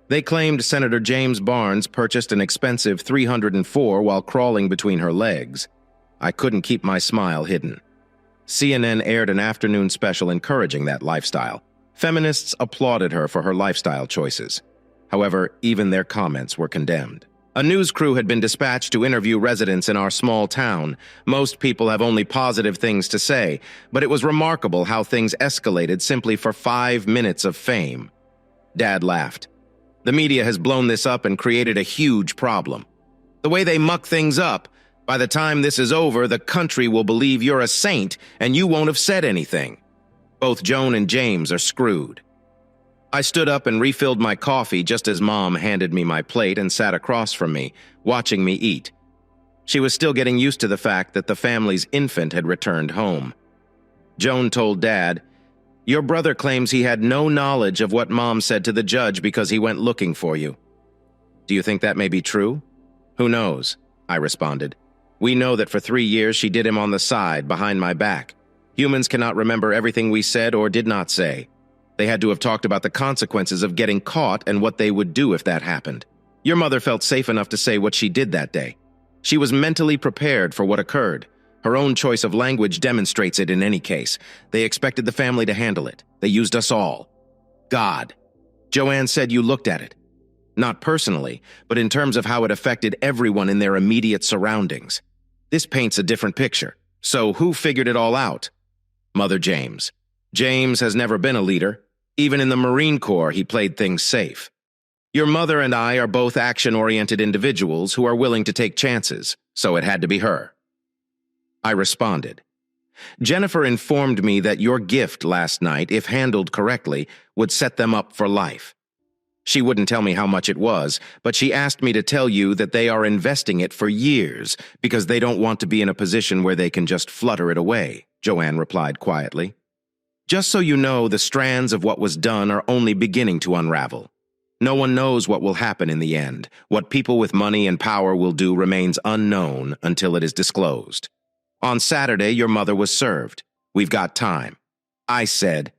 They claimed Senator James Barnes purchased an expensive 304 while crawling between her legs. I couldn't keep my smile hidden. CNN aired an afternoon special encouraging that lifestyle. Feminists applauded her for her lifestyle choices. However, even their comments were condemned. A news crew had been dispatched to interview residents in our small town. Most people have only positive things to say, but it was remarkable how things escalated simply for 5 minutes of fame. Dad laughed. The media has blown this up and created a huge problem. The way they muck things up, by the time this is over, the country will believe you're a saint and you won't have said anything. Both Joan and James are screwed. I stood up and refilled my coffee just as Mom handed me my plate and sat across from me, watching me eat. She was still getting used to the fact that the family's infant had returned home. Joan told Dad, "Your brother claims he had no knowledge of what Mom said to the judge because he went looking for you. Do you think that may be true?" "Who knows?" I responded. "We know that for 3 years she did him on the side, behind my back. Humans cannot remember everything we said or did not say. They had to have talked about the consequences of getting caught and what they would do if that happened. Your mother felt safe enough to say what she did that day. She was mentally prepared for what occurred. Her own choice of language demonstrates it in any case. They expected the family to handle it. They used us all. God. Joanne said you looked at it. Not personally, but in terms of how it affected everyone in their immediate surroundings. This paints a different picture. So who figured it all out?" "Mother James. James has never been a leader. Even in the Marine Corps, he played things safe. Your mother and I are both action-oriented individuals who are willing to take chances, so it had to be her." I responded. "Jennifer informed me that your gift last night, if handled correctly, would set them up for life. She wouldn't tell me how much it was, but she asked me to tell you that they are investing it for years because they don't want to be in a position where they can just flutter it away," Joanne replied quietly. "Just so you know, the strands of what was done are only beginning to unravel. No one knows what will happen in the end. What people with money and power will do remains unknown until it is disclosed. On Saturday, your mother was served. We've got time." I said,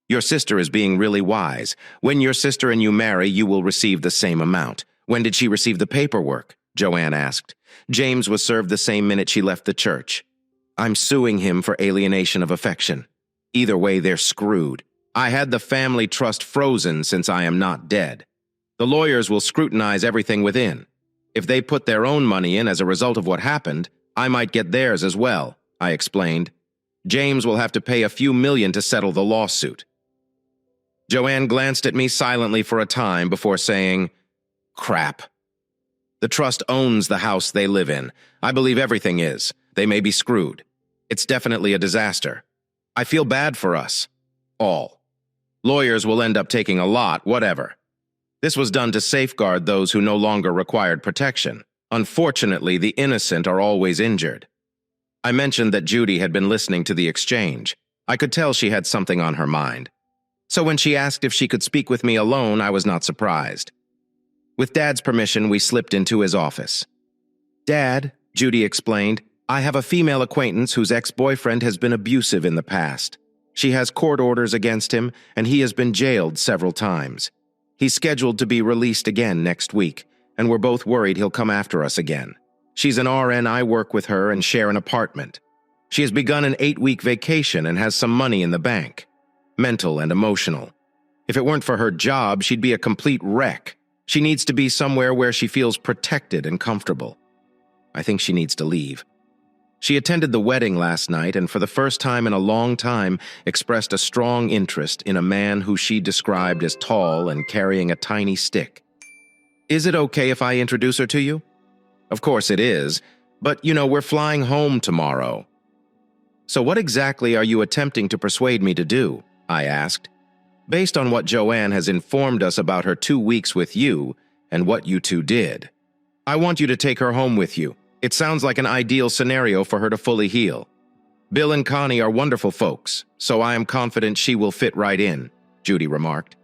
"Your sister is being really wise. When your sister and you marry, you will receive the same amount." "When did she receive the paperwork?" Joanne asked. "James was served the same minute she left the church. I'm suing him for alienation of affection. Either way, they're screwed. I had the family trust frozen since I am not dead. The lawyers will scrutinize everything within. If they put their own money in as a result of what happened, I might get theirs as well," I explained. "James will have to pay a few million to settle the lawsuit." Joanne glanced at me silently for a time before saying, "Crap. The trust owns the house they live in. I believe everything is. They may be screwed. It's definitely a disaster. I feel bad for us. All. Lawyers will end up taking a lot, whatever. This was done to safeguard those who no longer required protection. Unfortunately, the innocent are always injured." I mentioned that Judy had been listening to the exchange. I could tell she had something on her mind. So when she asked if she could speak with me alone, I was not surprised. With Dad's permission, we slipped into his office. "Dad," Judy explained, "I have a female acquaintance whose ex-boyfriend has been abusive in the past. She has court orders against him, and he has been jailed several times. He's scheduled to be released again next week, and we're both worried he'll come after us again. She's an RN. I work with her and share an apartment. She has begun an 8-week vacation and has some money in the bank. Mental and emotional. If it weren't for her job, she'd be a complete wreck. She needs to be somewhere where she feels protected and comfortable. I think she needs to leave. She attended the wedding last night and for the first time in a long time expressed a strong interest in a man who she described as tall and carrying a tiny stick. Is it okay if I introduce her to you?" "Of course it is, but we're flying home tomorrow." "So what exactly are you attempting to persuade me to do?" I asked. "Based on what Joanne has informed us about her 2 weeks with you and what you two did. I want you to take her home with you. It sounds like an ideal scenario for her to fully heal. Bill and Connie are wonderful folks, so I am confident she will fit right in," Judy remarked.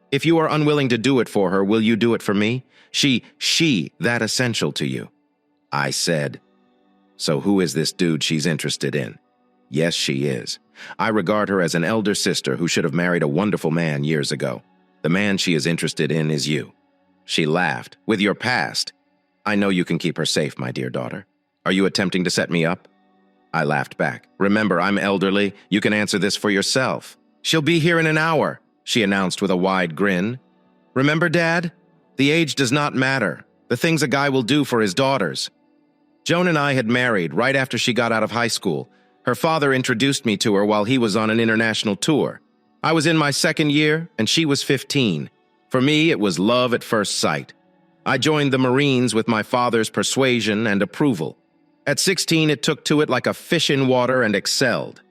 "If you are unwilling to do it for her, will you do it for me? She that essential to you?" I said, "So who is this dude she's interested in?" "Yes, she is. I regard her as an elder sister who should have married a wonderful man years ago. The man she is interested in is you." She laughed. "With your past. I know you can keep her safe, my dear daughter. Are you attempting to set me up?" I laughed back. "Remember, I'm elderly. You can answer this for yourself." "She'll be here in an hour," she announced with a wide grin. "Remember, Dad? The age does not matter. The things a guy will do for his daughters." Joan and I had married right after she got out of high school. Her father introduced me to her while he was on an international tour. I was in my second year, and she was 15. For me, it was love at first sight. I joined the Marines with my father's persuasion and approval. At 16, it took to it like a fish in water and excelled.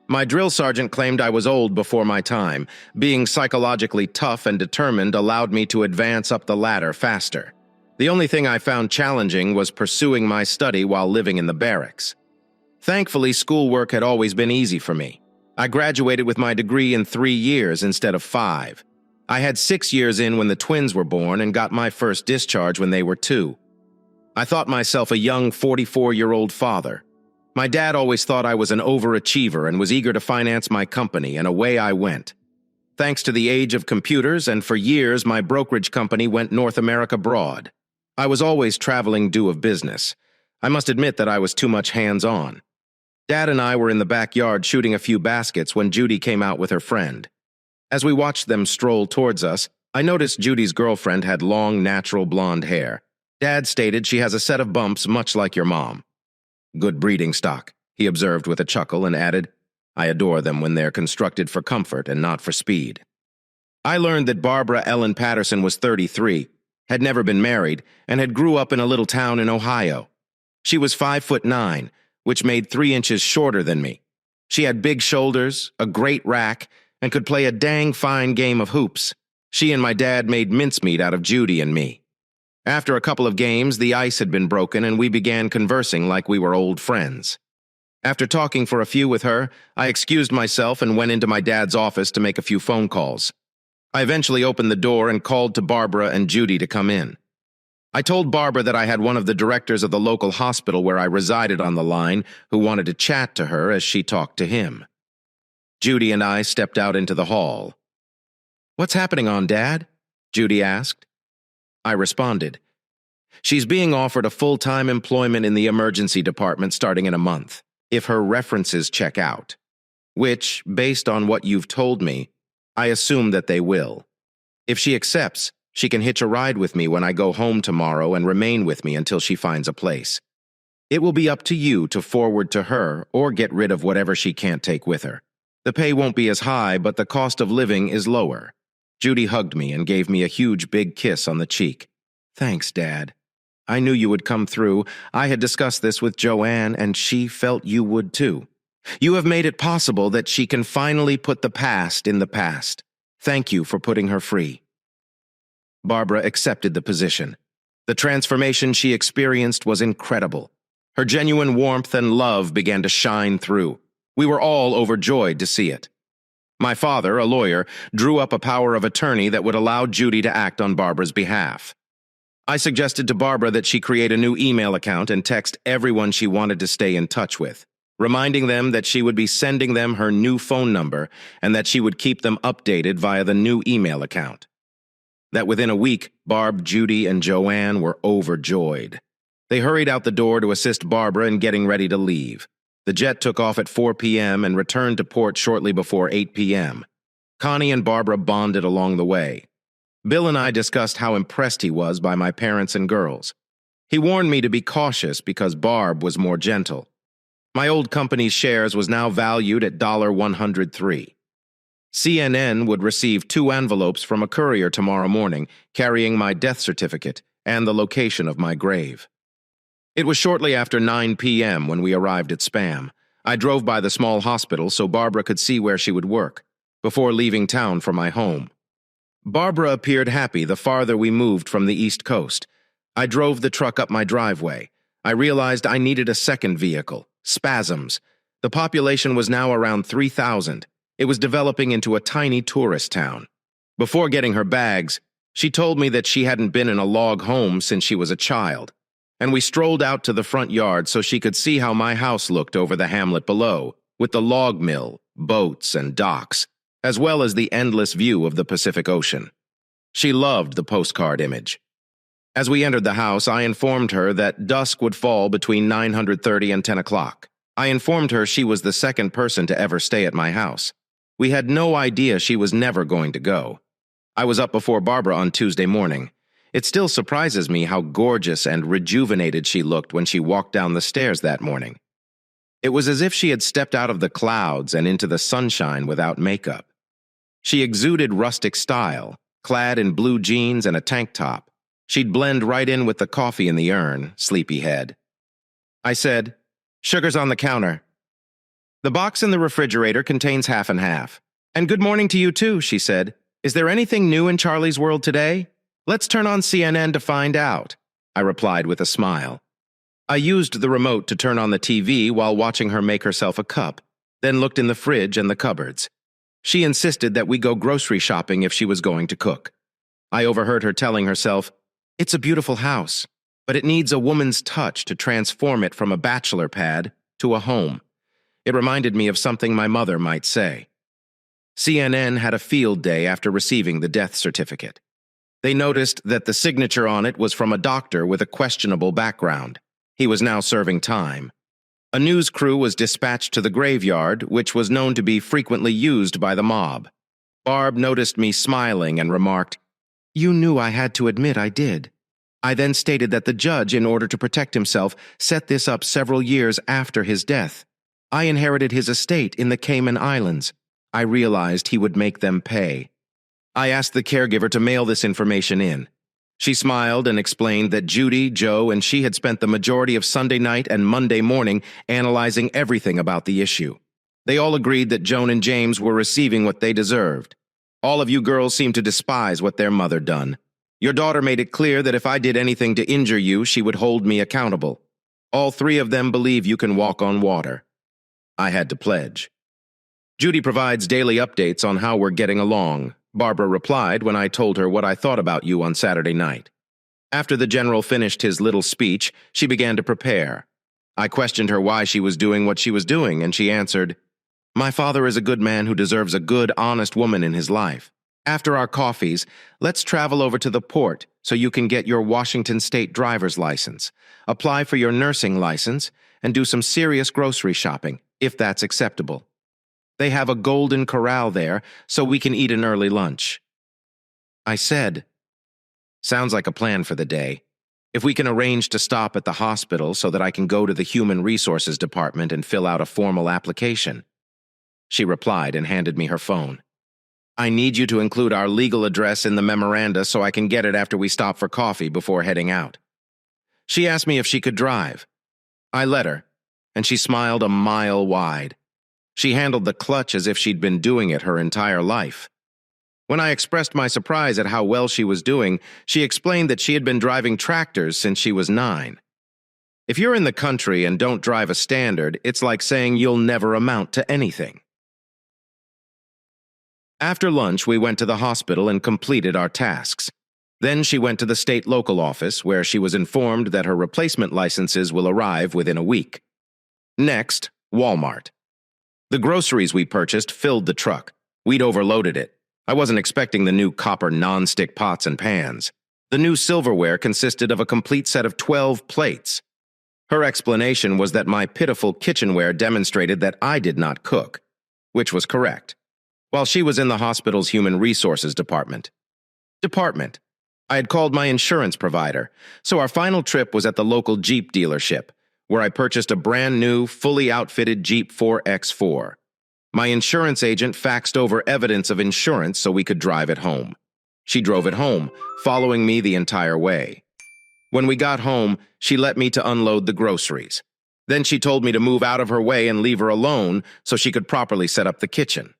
My drill sergeant claimed I was old before my time. Being psychologically tough and determined allowed me to advance up the ladder faster. The only thing I found challenging was pursuing my study while living in the barracks. Thankfully, schoolwork had always been easy for me. I graduated with my degree in 3 years instead of 5. I had 6 years in when the twins were born and got my first discharge when they were 2. I thought myself a young 44-year-old father. My dad always thought I was an overachiever and was eager to finance my company, and away I went. Thanks to the age of computers, and for years my brokerage company went North America broad. I was always traveling due of business. I must admit that I was too much hands-on. Dad and I were in the backyard shooting a few baskets when Judy came out with her friend. As we watched them stroll towards us, I noticed Judy's girlfriend had long, natural blonde hair. Dad stated she has a set of bumps much like your mom. Good breeding stock, he observed with a chuckle and added, I adore them when they're constructed for comfort and not for speed. I learned that Barbara Ellen Patterson was 33, had never been married, and had grew up in a little town in Ohio. She was 5'9", which made 3 inches shorter than me. She had big shoulders, a great rack, and could play a dang fine game of hoops. She and my dad made mincemeat out of Judy and me. After a couple of games, the ice had been broken and we began conversing like we were old friends. After talking for a few with her, I excused myself and went into my dad's office to make a few phone calls. I eventually opened the door and called to Barbara and Judy to come in. I told Barbara that I had one of the directors of the local hospital where I resided on the line who wanted to chat to her as she talked to him. Judy and I stepped out into the hall. "What's happening, Dad?" Judy asked. I responded, "She's being offered a full-time employment in the emergency department starting in a month, if her references check out. Which, based on what you've told me, I assume that they will. If she accepts, she can hitch a ride with me when I go home tomorrow and remain with me until she finds a place. It will be up to you to forward to her or get rid of whatever she can't take with her. The pay won't be as high, but the cost of living is lower." Judy hugged me and gave me a huge big kiss on the cheek. "Thanks, Dad. I knew you would come through. I had discussed this with Joanne, and she felt you would too. You have made it possible that she can finally put the past in the past. Thank you for putting her free." Barbara accepted the position. The transformation she experienced was incredible. Her genuine warmth and love began to shine through. We were all overjoyed to see it. My father, a lawyer, drew up a power of attorney that would allow Judy to act on Barbara's behalf. I suggested to Barbara that she create a new email account and text everyone she wanted to stay in touch with, reminding them that she would be sending them her new phone number and that she would keep them updated via the new email account. That within a week, Barb, Judy, and Joanne were overjoyed. They hurried out the door to assist Barbara in getting ready to leave. The jet took off at 4 p.m. and returned to port shortly before 8 p.m. Connie and Barbara bonded along the way. Bill and I discussed how impressed he was by my parents and girls. He warned me to be cautious because Barb was more gentle. My old company's shares was now valued at $103. CNN would receive 2 envelopes from a courier tomorrow morning, carrying my death certificate and the location of my grave. It was shortly after 9 p.m. when we arrived at Spam. I drove by the small hospital so Barbara could see where she would work, before leaving town for my home. Barbara appeared happy the farther we moved from the East Coast. I drove the truck up my driveway. I realized I needed a second vehicle, Spasms. The population was now around 3,000. It was developing into a tiny tourist town. Before getting her bags, she told me that she hadn't been in a log home since she was a child, and we strolled out to the front yard so she could see how my house looked over the hamlet below, with the log mill, boats, and docks, as well as the endless view of the Pacific Ocean. She loved the postcard image. As we entered the house, I informed her that dusk would fall between 9:30 and 10 o'clock. I informed her she was the second person to ever stay at my house. We had no idea she was never going to go. I was up before Barbara on Tuesday morning. It still surprises me how gorgeous and rejuvenated she looked when she walked down the stairs that morning. It was as if she had stepped out of the clouds and into the sunshine without makeup. She exuded rustic style, clad in blue jeans and a tank top. She'd blend right in with the coffee in the urn, sleepyhead. I said, "Sugar's on the counter." "The box in the refrigerator contains half and half." "And good morning to you too," she said. "Is there anything new in Charlie's world today? Let's turn on CNN to find out." I replied with a smile. I used the remote to turn on the TV while watching her make herself a cup, then looked in the fridge and the cupboards. She insisted that we go grocery shopping if she was going to cook. I overheard her telling herself, "It's a beautiful house, but it needs a woman's touch to transform it from a bachelor pad to a home." It reminded me of something my mother might say. CNN had a field day after receiving the death certificate. They noticed that the signature on it was from a doctor with a questionable background. He was now serving time. A news crew was dispatched to the graveyard, which was known to be frequently used by the mob. Barb noticed me smiling and remarked, "You knew I had to admit I did." I then stated that the judge, in order to protect himself, set this up several years after his death. I inherited his estate in the Cayman Islands. I realized he would make them pay. I asked the caregiver to mail this information in. She smiled and explained that Judy, Joe, and she had spent the majority of Sunday night and Monday morning analyzing everything about the issue. They all agreed that Joan and James were receiving what they deserved. "All of you girls seem to despise what their mother done. Your daughter made it clear that if I did anything to injure you, she would hold me accountable. All three of them believe you can walk on water." I had to pledge. Judy provides daily updates on how we're getting along, Barbara replied when I told her what I thought about you on Saturday night. After the general finished his little speech, she began to prepare. I questioned her why she was doing what she was doing, and she answered, "My father is a good man who deserves a good, honest woman in his life. After our coffees, let's travel over to the port so you can get your Washington State driver's license, apply for your nursing license, and do some serious grocery shopping, if that's acceptable. They have a Golden Corral there, so we can eat an early lunch." I said, "Sounds like a plan for the day. If we can arrange to stop at the hospital so that I can go to the Human Resources Department and fill out a formal application." She replied and handed me her phone. "I need you to include our legal address in the memoranda so I can get it after we stop for coffee before heading out." She asked me if she could drive. I let her, and she smiled a mile wide. She handled the clutch as if she'd been doing it her entire life. When I expressed my surprise at how well she was doing, she explained that she had been driving tractors since she was 9. If you're in the country and don't drive a standard, it's like saying you'll never amount to anything. After lunch, we went to the hospital and completed our tasks. Then she went to the state local office, where she was informed that her replacement licenses will arrive within a week. Next, Walmart. The groceries we purchased filled the truck. We'd overloaded it. I wasn't expecting the new copper non-stick pots and pans. The new silverware consisted of a complete set of 12 plates. Her explanation was that my pitiful kitchenware demonstrated that I did not cook, which was correct. While she was in the hospital's Human Resources Department. I had called my insurance provider, so our final trip was at the local Jeep dealership, where I purchased a brand new, fully outfitted Jeep 4X4. My insurance agent faxed over evidence of insurance so we could drive it home. She drove it home, following me the entire way. When we got home, she let me to unload the groceries. Then she told me to move out of her way and leave her alone so she could properly set up the kitchen.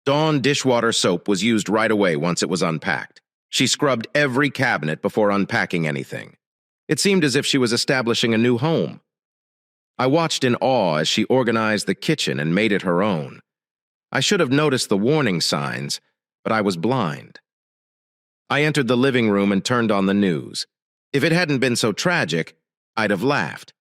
Dawn dishwater soap was used right away once it was unpacked. She scrubbed every cabinet before unpacking anything. It seemed as if she was establishing a new home. I watched in awe as she organized the kitchen and made it her own. I should have noticed the warning signs, but I was blind. I entered the living room and turned on the news. If it hadn't been so tragic, I'd have laughed.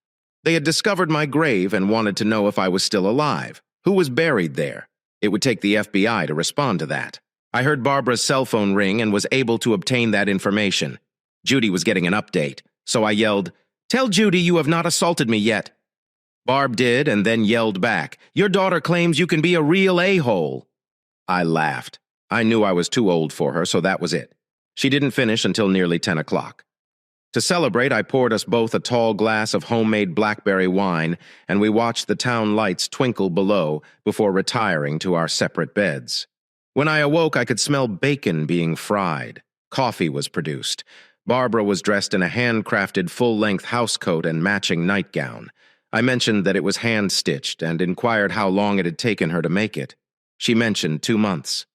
They had discovered my grave and wanted to know if I was still alive, who was buried there. It would take the FBI to respond to that. I heard Barbara's cell phone ring and was able to obtain that information. Judy was getting an update, so I yelled, "Tell Judy you have not assaulted me yet." Barb did and then yelled back, "Your daughter claims you can be a real a-hole." I laughed. I knew I was too old for her, so that was it. She didn't finish until nearly 10 o'clock. To celebrate, I poured us both a tall glass of homemade blackberry wine, and we watched the town lights twinkle below before retiring to our separate beds. When I awoke, I could smell bacon being fried. Coffee was produced. Barbara was dressed in a handcrafted full-length housecoat and matching nightgown. I mentioned that it was hand-stitched and inquired how long it had taken her to make it. She mentioned 2 months.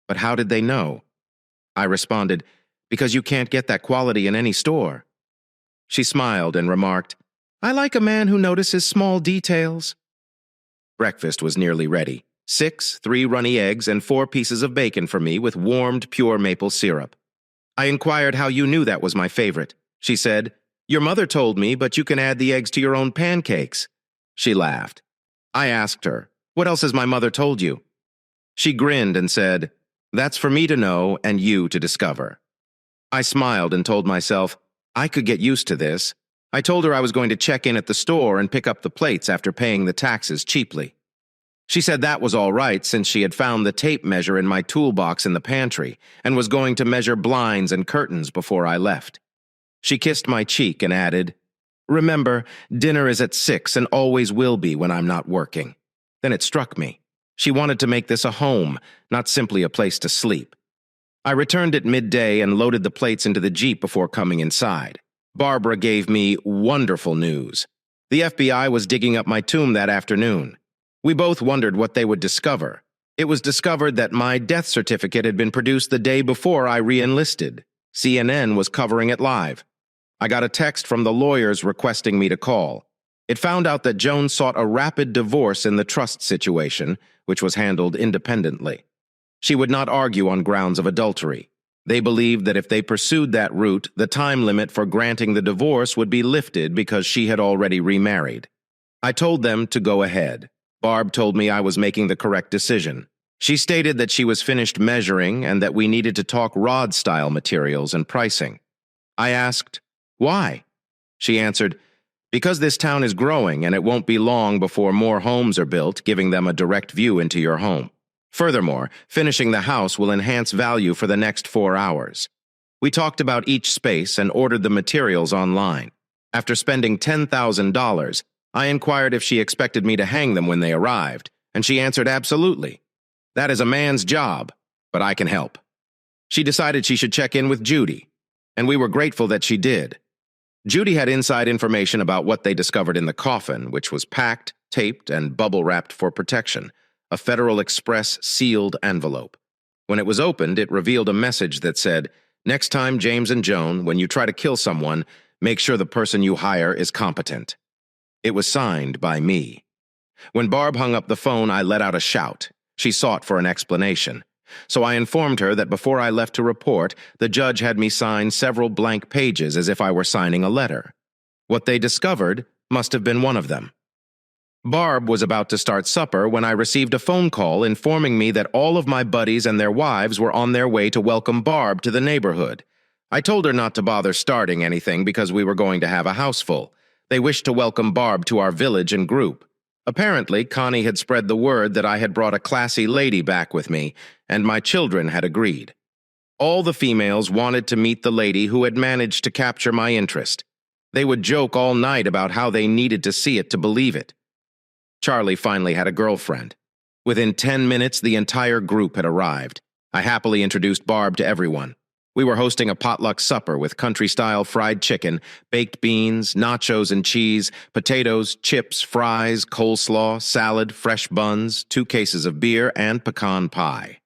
But how did they know? I responded, "Because you can't get that quality in any store." She smiled and remarked, "I like a man who notices small details." Breakfast was nearly ready. 6 3 runny eggs and 4 pieces of bacon for me with warmed pure maple syrup. I inquired how you knew that was my favorite. She said, "Your mother told me, but you can add the eggs to your own pancakes." She laughed. I asked her, "What else has my mother told you?" She grinned and said, "That's for me to know and you to discover." I smiled and told myself, I could get used to this. I told her I was going to check in at the store and pick up the plates after paying the taxes cheaply. She said that was all right since she had found the tape measure in my toolbox in the pantry and was going to measure blinds and curtains before I left. She kissed my cheek and added, "Remember, dinner is at 6 and always will be when I'm not working." Then it struck me. She wanted to make this a home, not simply a place to sleep. I returned at midday and loaded the plates into the Jeep before coming inside. Barbara gave me wonderful news. The FBI was digging up my tomb that afternoon. We both wondered what they would discover. It was discovered that my death certificate had been produced the day before I re-enlisted. CNN was covering it live. I got a text from the lawyers requesting me to call. It found out that Joan sought a rapid divorce in the trust situation, which was handled independently. She would not argue on grounds of adultery. They believed that if they pursued that route, the time limit for granting the divorce would be lifted because she had already remarried. I told them to go ahead. Barb told me I was making the correct decision. She stated that she was finished measuring and that we needed to talk rod-style materials and pricing. I asked, "Why?" She answered, "Because this town is growing and it won't be long before more homes are built, giving them a direct view into your home. Furthermore, finishing the house will enhance value for the next 4 hours." We talked about each space and ordered the materials online. After spending $10,000, I inquired if she expected me to hang them when they arrived, and she answered absolutely. That is a man's job, but I can help. She decided she should check in with Judy, and we were grateful that she did. Judy had inside information about what they discovered in the coffin, which was packed, taped, and bubble-wrapped for protection. A Federal Express sealed envelope. When it was opened, it revealed a message that said, "Next time, James and Joan, when you try to kill someone, make sure the person you hire is competent." It was signed by me. When Barb hung up the phone, I let out a shout. She sought for an explanation. So I informed her that before I left to report, the judge had me sign several blank pages as if I were signing a letter. What they discovered must have been one of them. Barb was about to start supper when I received a phone call informing me that all of my buddies and their wives were on their way to welcome Barb to the neighborhood. I told her not to bother starting anything because we were going to have a house full. They wished to welcome Barb to our village and group. Apparently, Connie had spread the word that I had brought a classy lady back with me, and my children had agreed. All the females wanted to meet the lady who had managed to capture my interest. They would joke all night about how they needed to see it to believe it. Charlie finally had a girlfriend. Within 10 minutes, the entire group had arrived. I happily introduced Barb to everyone. We were hosting a potluck supper with country-style fried chicken, baked beans, nachos and cheese, potatoes, chips, fries, coleslaw, salad, fresh buns, 2 cases of beer, and pecan pie.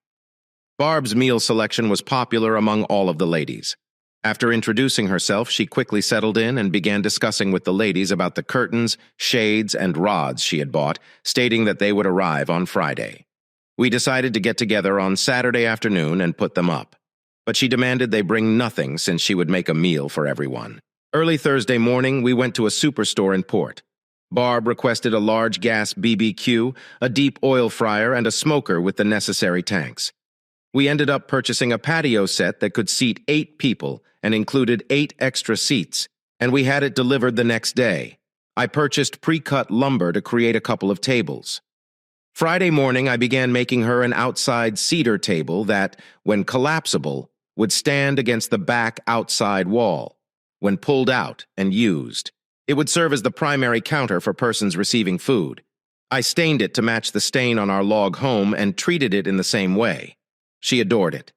Barb's meal selection was popular among all of the ladies. After introducing herself, she quickly settled in and began discussing with the ladies about the curtains, shades, and rods she had bought, stating that they would arrive on Friday. We decided to get together on Saturday afternoon and put them up. But she demanded they bring nothing since she would make a meal for everyone. Early Thursday morning, we went to a superstore in Port. Barb requested a large gas BBQ, a deep oil fryer, and a smoker with the necessary tanks. We ended up purchasing a patio set that could seat 8 people and included 8 extra seats, and we had it delivered the next day. I purchased pre-cut lumber to create a couple of tables. Friday morning, I began making her an outside cedar table that, when collapsible, would stand against the back outside wall. When pulled out and used, it would serve as the primary counter for persons receiving food. I stained it to match the stain on our log home and treated it in the same way. She adored it.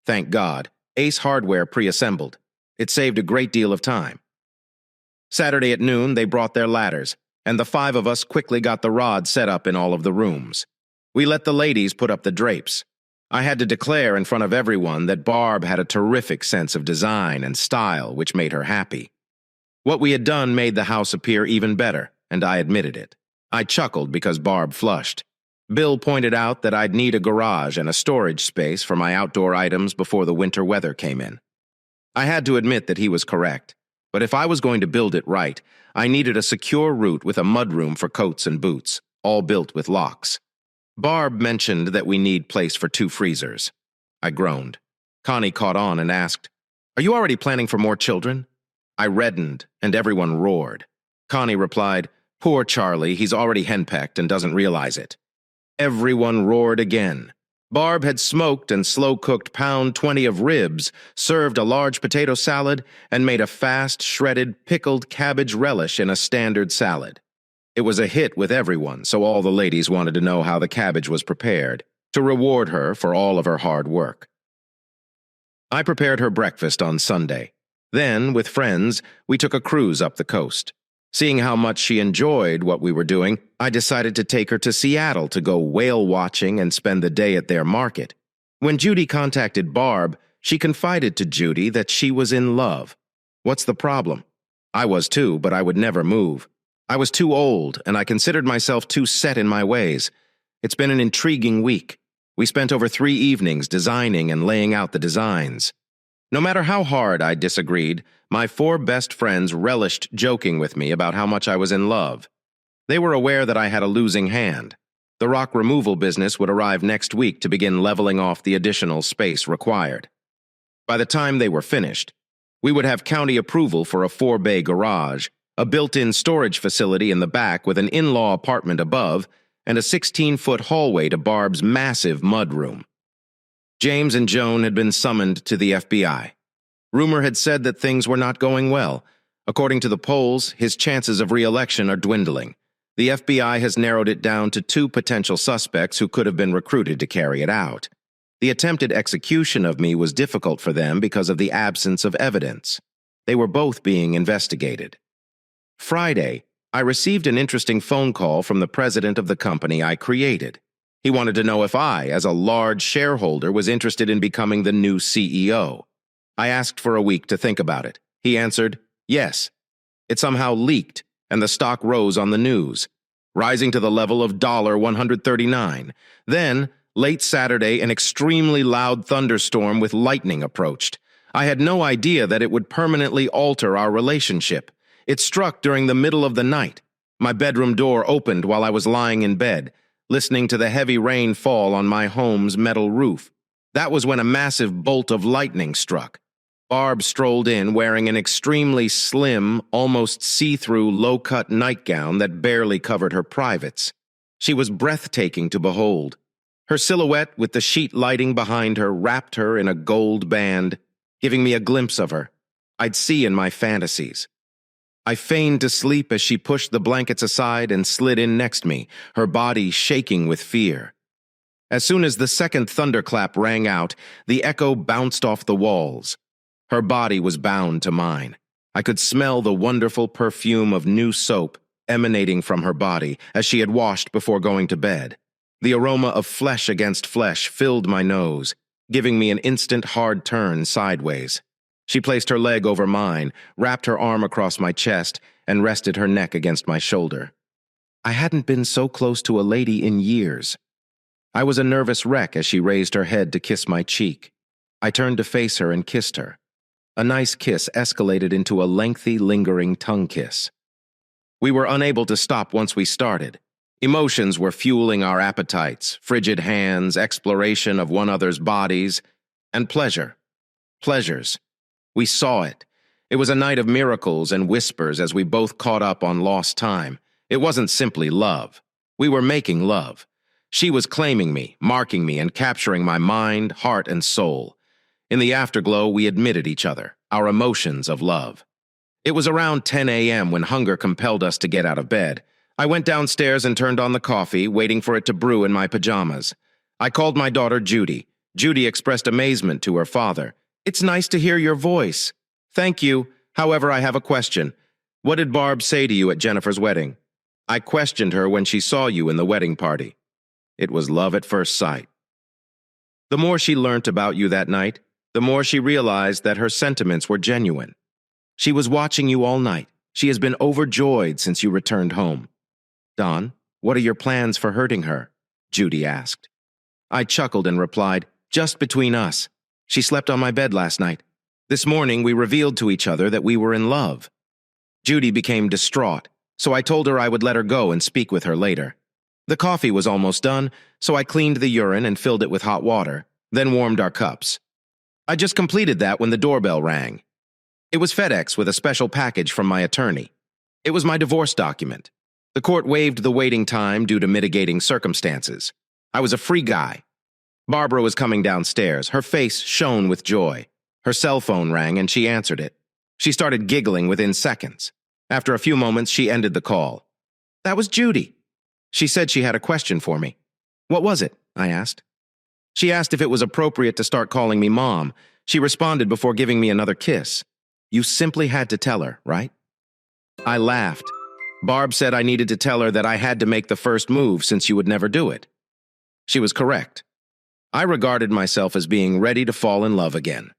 Thank God, Ace Hardware pre-assembled. It saved a great deal of time. Saturday at noon, they brought their ladders, and the 5 of us quickly got the rod set up in all of the rooms. We let the ladies put up the drapes. I had to declare in front of everyone that Barb had a terrific sense of design and style, which made her happy. What we had done made the house appear even better, and I admitted it. I chuckled because Barb flushed. Bill pointed out that I'd need a garage and a storage space for my outdoor items before the winter weather came in. I had to admit that he was correct, but if I was going to build it right, I needed a secure route with a mudroom for coats and boots, all built with locks. Barb mentioned that we need place for 2 freezers. I groaned. Connie caught on and asked, "Are you already planning for more children?" I reddened, and everyone roared. Connie replied, "Poor Charlie, he's already henpecked and doesn't realize it." Everyone roared again. Barb had smoked and slow-cooked pound 20 of ribs, served a large potato salad, and made a fast, shredded, pickled cabbage relish in a standard salad. It was a hit with everyone, so all the ladies wanted to know how the cabbage was prepared, to reward her for all of her hard work. I prepared her breakfast on Sunday. Then, with friends, we took a cruise up the coast. Seeing how much she enjoyed what we were doing, I decided to take her to Seattle to go whale watching and spend the day at their market. When Judy contacted Barb, she confided to Judy that she was in love. What's the problem? I was too, but I would never move. I was too old, and I considered myself too set in my ways. It's been an intriguing week. We spent over 3 evenings designing and laying out the designs. No matter how hard I disagreed, my 4 best friends relished joking with me about how much I was in love. They were aware that I had a losing hand. The rock removal business would arrive next week to begin leveling off the additional space required. By the time they were finished, we would have county approval for a 4-bay garage, a built-in storage facility in the back with an in-law apartment above, and a 16-foot hallway to Barb's massive mudroom. James and Joan had been summoned to the FBI. Rumor had said that things were not going well. According to the polls, his chances of re-election are dwindling. The FBI has narrowed it down to 2 potential suspects who could have been recruited to carry it out. The attempted execution of me was difficult for them because of the absence of evidence. They were both being investigated. Friday, I received an interesting phone call from the president of the company I created. He wanted to know if I, as a large shareholder, was interested in becoming the new CEO. I asked for a week to think about it. He answered, yes. It somehow leaked, and the stock rose on the news, rising to the level of $139. Then, late Saturday, an extremely loud thunderstorm with lightning approached. I had no idea that it would permanently alter our relationship. It struck during the middle of the night. My bedroom door opened while I was lying in bed, listening to the heavy rain fall on my home's metal roof. That was when a massive bolt of lightning struck. Barb strolled in wearing an extremely slim, almost see-through, low-cut nightgown that barely covered her privates. She was breathtaking to behold. Her silhouette with the sheet lighting behind her wrapped her in a gold band, giving me a glimpse of her. I'd see in my fantasies. I feigned to sleep as she pushed the blankets aside and slid in next me, her body shaking with fear. As soon as the second thunderclap rang out, the echo bounced off the walls. Her body was bound to mine. I could smell the wonderful perfume of new soap emanating from her body as she had washed before going to bed. The aroma of flesh against flesh filled my nose, giving me an instant hard turn sideways. She placed her leg over mine, wrapped her arm across my chest, and rested her neck against my shoulder. I hadn't been so close to a lady in years. I was a nervous wreck as she raised her head to kiss my cheek. I turned to face her and kissed her. A nice kiss escalated into a lengthy, lingering tongue kiss. We were unable to stop once we started. Emotions were fueling our appetites, frigid hands, exploration of one another's bodies, and pleasure. Pleasures. We saw it. It was a night of miracles and whispers as we both caught up on lost time. It wasn't simply love. We were making love. She was claiming me, marking me, and capturing my mind, heart, and soul. In the afterglow, we admitted each other, our emotions of love. It was around 10 a.m. when hunger compelled us to get out of bed. I went downstairs and turned on the coffee, waiting for it to brew in my pajamas. I called my daughter Judy. Judy expressed amazement to her father. "It's nice to hear your voice." "Thank you. However, I have a question. What did Barb say to you at Jennifer's wedding?" "I questioned her when she saw you in the wedding party." "It was love at first sight." The more she learnt about you that night, the more she realized that her sentiments were genuine. She was watching you all night, She has been overjoyed since you returned home." "Don, what are your plans for hurting her?" Judy asked. I chuckled and replied, "Just between us. She slept on my bed last night. This morning we revealed to each other that we were in love." Judy became distraught, so I told her I would let her go and speak with her later. The coffee was almost done, so I cleaned the urine and filled it with hot water, then warmed our cups. I just completed that when the doorbell rang. It was FedEx with a special package from my attorney. It was my divorce document. The court waived the waiting time due to mitigating circumstances. I was a free guy. Barbara was coming downstairs. Her face shone with joy. Her cell phone rang and she answered it. She started giggling within seconds. After a few moments, she ended the call. "That was Judy." She said she had a question for me. "What was it?" I asked. She asked if it was appropriate to start calling me Mom. She responded before giving me another kiss. "You simply had to tell her, right?" I laughed. Barb said I needed to tell her that I had to make the first move since you would never do it. She was correct. I regarded myself as being ready to fall in love again.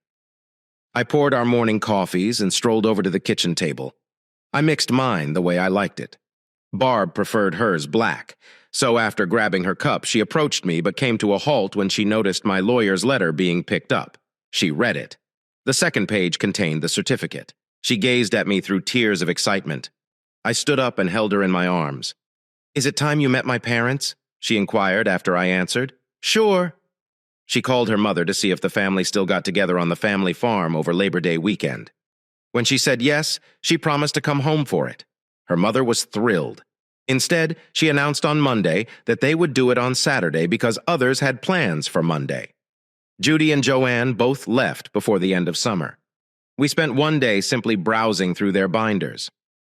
I poured our morning coffees and strolled over to the kitchen table. I mixed mine the way I liked it. Barb preferred hers black, so after grabbing her cup, she approached me but came to a halt when she noticed my lawyer's letter being picked up. She read it. The second page contained the certificate. She gazed at me through tears of excitement. I stood up and held her in my arms. "Is it time you met my parents?" she inquired after I answered. "Sure." She called her mother to see if the family still got together on the family farm over Labor Day weekend. When she said yes, she promised to come home for it. Her mother was thrilled. Instead, she announced on Monday that they would do it on Saturday because others had plans for Monday. Judy and Joanne both left before the end of summer. We spent one day simply browsing through their binders.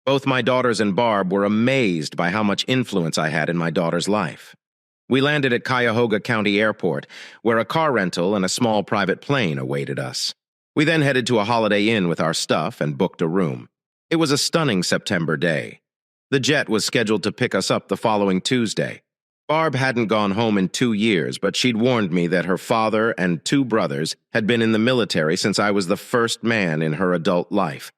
Both my daughters and Barb were amazed by how much influence I had in my daughter's life. We landed at Cuyahoga County Airport, where a car rental and a small private plane awaited us. We then headed to a Holiday Inn with our stuff and booked a room. It was a stunning September day. The jet was scheduled to pick us up the following Tuesday. Barb hadn't gone home in 2 years, but she'd warned me that her father and 2 brothers had been in the military since I was the first man in her adult life.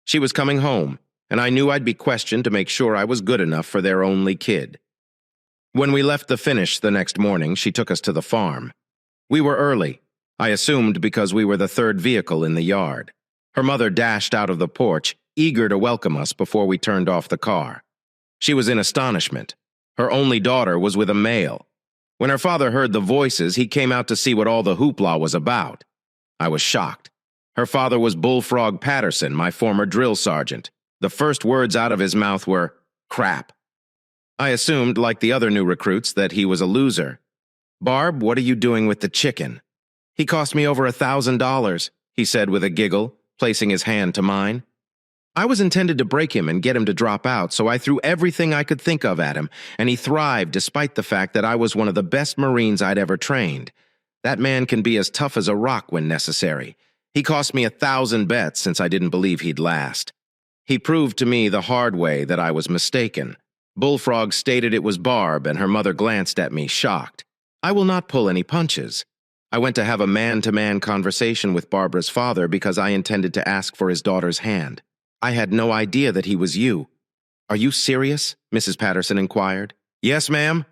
She was coming home, and I knew I'd be questioned to make sure I was good enough for their only kid. When we left the finish the next morning, she took us to the farm. We were early, I assumed because we were the third vehicle in the yard. Her mother dashed out of the porch, eager to welcome us before we turned off the car. She was in astonishment. Her only daughter was with a male. When her father heard the voices, he came out to see what all the hoopla was about. I was shocked. Her father was Bullfrog Patterson, my former drill sergeant. The first words out of his mouth were, "Crap." I assumed, like the other new recruits, that he was a loser. "Barb, what are you doing with the chicken?" "He cost me over $1,000, he said with a giggle, placing his hand to mine. I was intended to break him and get him to drop out, so I threw everything I could think of at him, and he thrived despite the fact that I was one of the best Marines I'd ever trained. That man can be as tough as a rock when necessary. He cost me 1,000 bets since I didn't believe he'd last. He proved to me the hard way that I was mistaken. Bullfrog stated it was Barb, and her mother glanced at me, shocked. I will not pull any punches. I went to have a man-to-man conversation with Barbara's father because I intended to ask for his daughter's hand. I had no idea that he was you. Are you serious? Mrs. Patterson inquired. Yes, ma'am,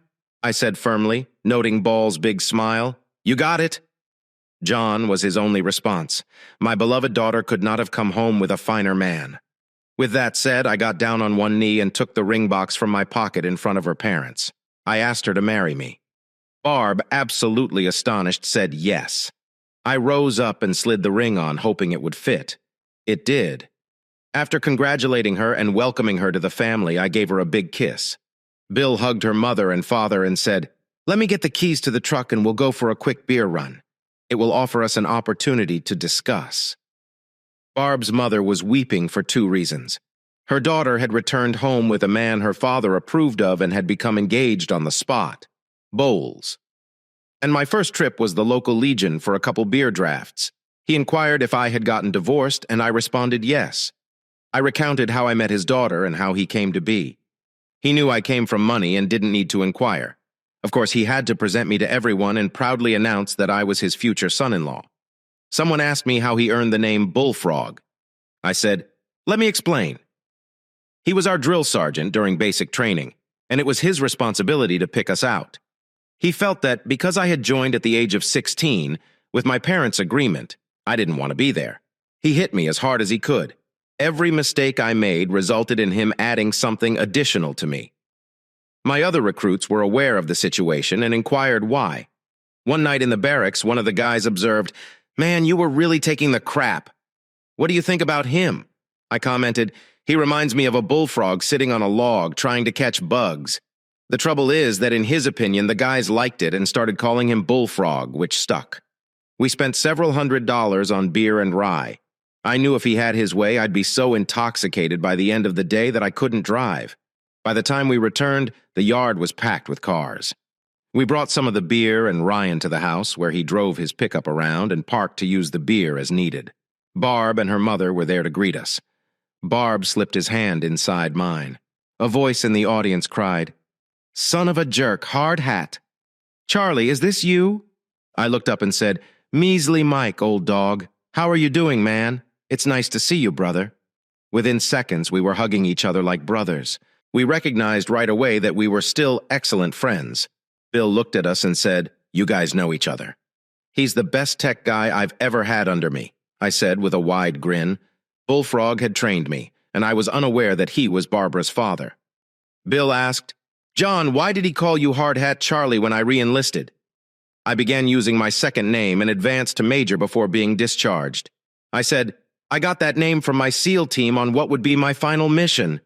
I said firmly, noting Ball's big smile. You got it. John was his only response. My beloved daughter could not have come home with a finer man. With that said, I got down on one knee and took the ring box from my pocket in front of her parents. I asked her to marry me. Barb, absolutely astonished, said yes. I rose up and slid the ring on, hoping it would fit. It did. After congratulating her and welcoming her to the family, I gave her a big kiss. Bill hugged her mother and father and said, "Let me get the keys to the truck and we'll go for a quick beer run. It will offer us an opportunity to discuss." Barb's mother was weeping for 2 reasons. Her daughter had returned home with a man her father approved of and had become engaged on the spot, Bowles. And my first trip was the local Legion for a couple beer drafts. He inquired if I had gotten divorced, and I responded yes. I recounted how I met his daughter and how he came to be. He knew I came from money and didn't need to inquire. Of course, he had to present me to everyone and proudly announce that I was his future son-in-law. Someone asked me how he earned the name Bullfrog. I said, "Let me explain. He was our drill sergeant during basic training, and it was his responsibility to pick us out. He felt that because I had joined at the age of 16, with my parents' agreement, I didn't want to be there. He hit me as hard as he could. Every mistake I made resulted in him adding something additional to me. My other recruits were aware of the situation and inquired why. One night in the barracks, one of the guys observed, "Man, you were really taking the crap. What do you think about him?" I commented, "He reminds me of a bullfrog sitting on a log trying to catch bugs." The trouble is that in his opinion, the guys liked it and started calling him Bullfrog, which stuck. We spent several $100s on beer and rye. I knew if he had his way, I'd be so intoxicated by the end of the day that I couldn't drive. By the time we returned, the yard was packed with cars. We brought some of the beer and Ryan to the house, where he drove his pickup around and parked to use the beer as needed. Barb and her mother were there to greet us. Barb slipped his hand inside mine. A voice in the audience cried, "Son of a jerk, hard hat." "Charlie, is this you?" I looked up and said, "Measly Mike, old dog. How are you doing, man? It's nice to see you, brother." Within seconds, we were hugging each other like brothers. We recognized right away that we were still excellent friends. Bill looked at us and said, "You guys know each other." "He's the best tech guy I've ever had under me," I said with a wide grin. Bullfrog had trained me, and I was unaware that he was Barbara's father. Bill asked, "John, why did he call you Hard Hat Charlie when I re-enlisted?" I began using my second name and advanced to major before being discharged. I said, "I got that name from my SEAL team on what would be my final mission."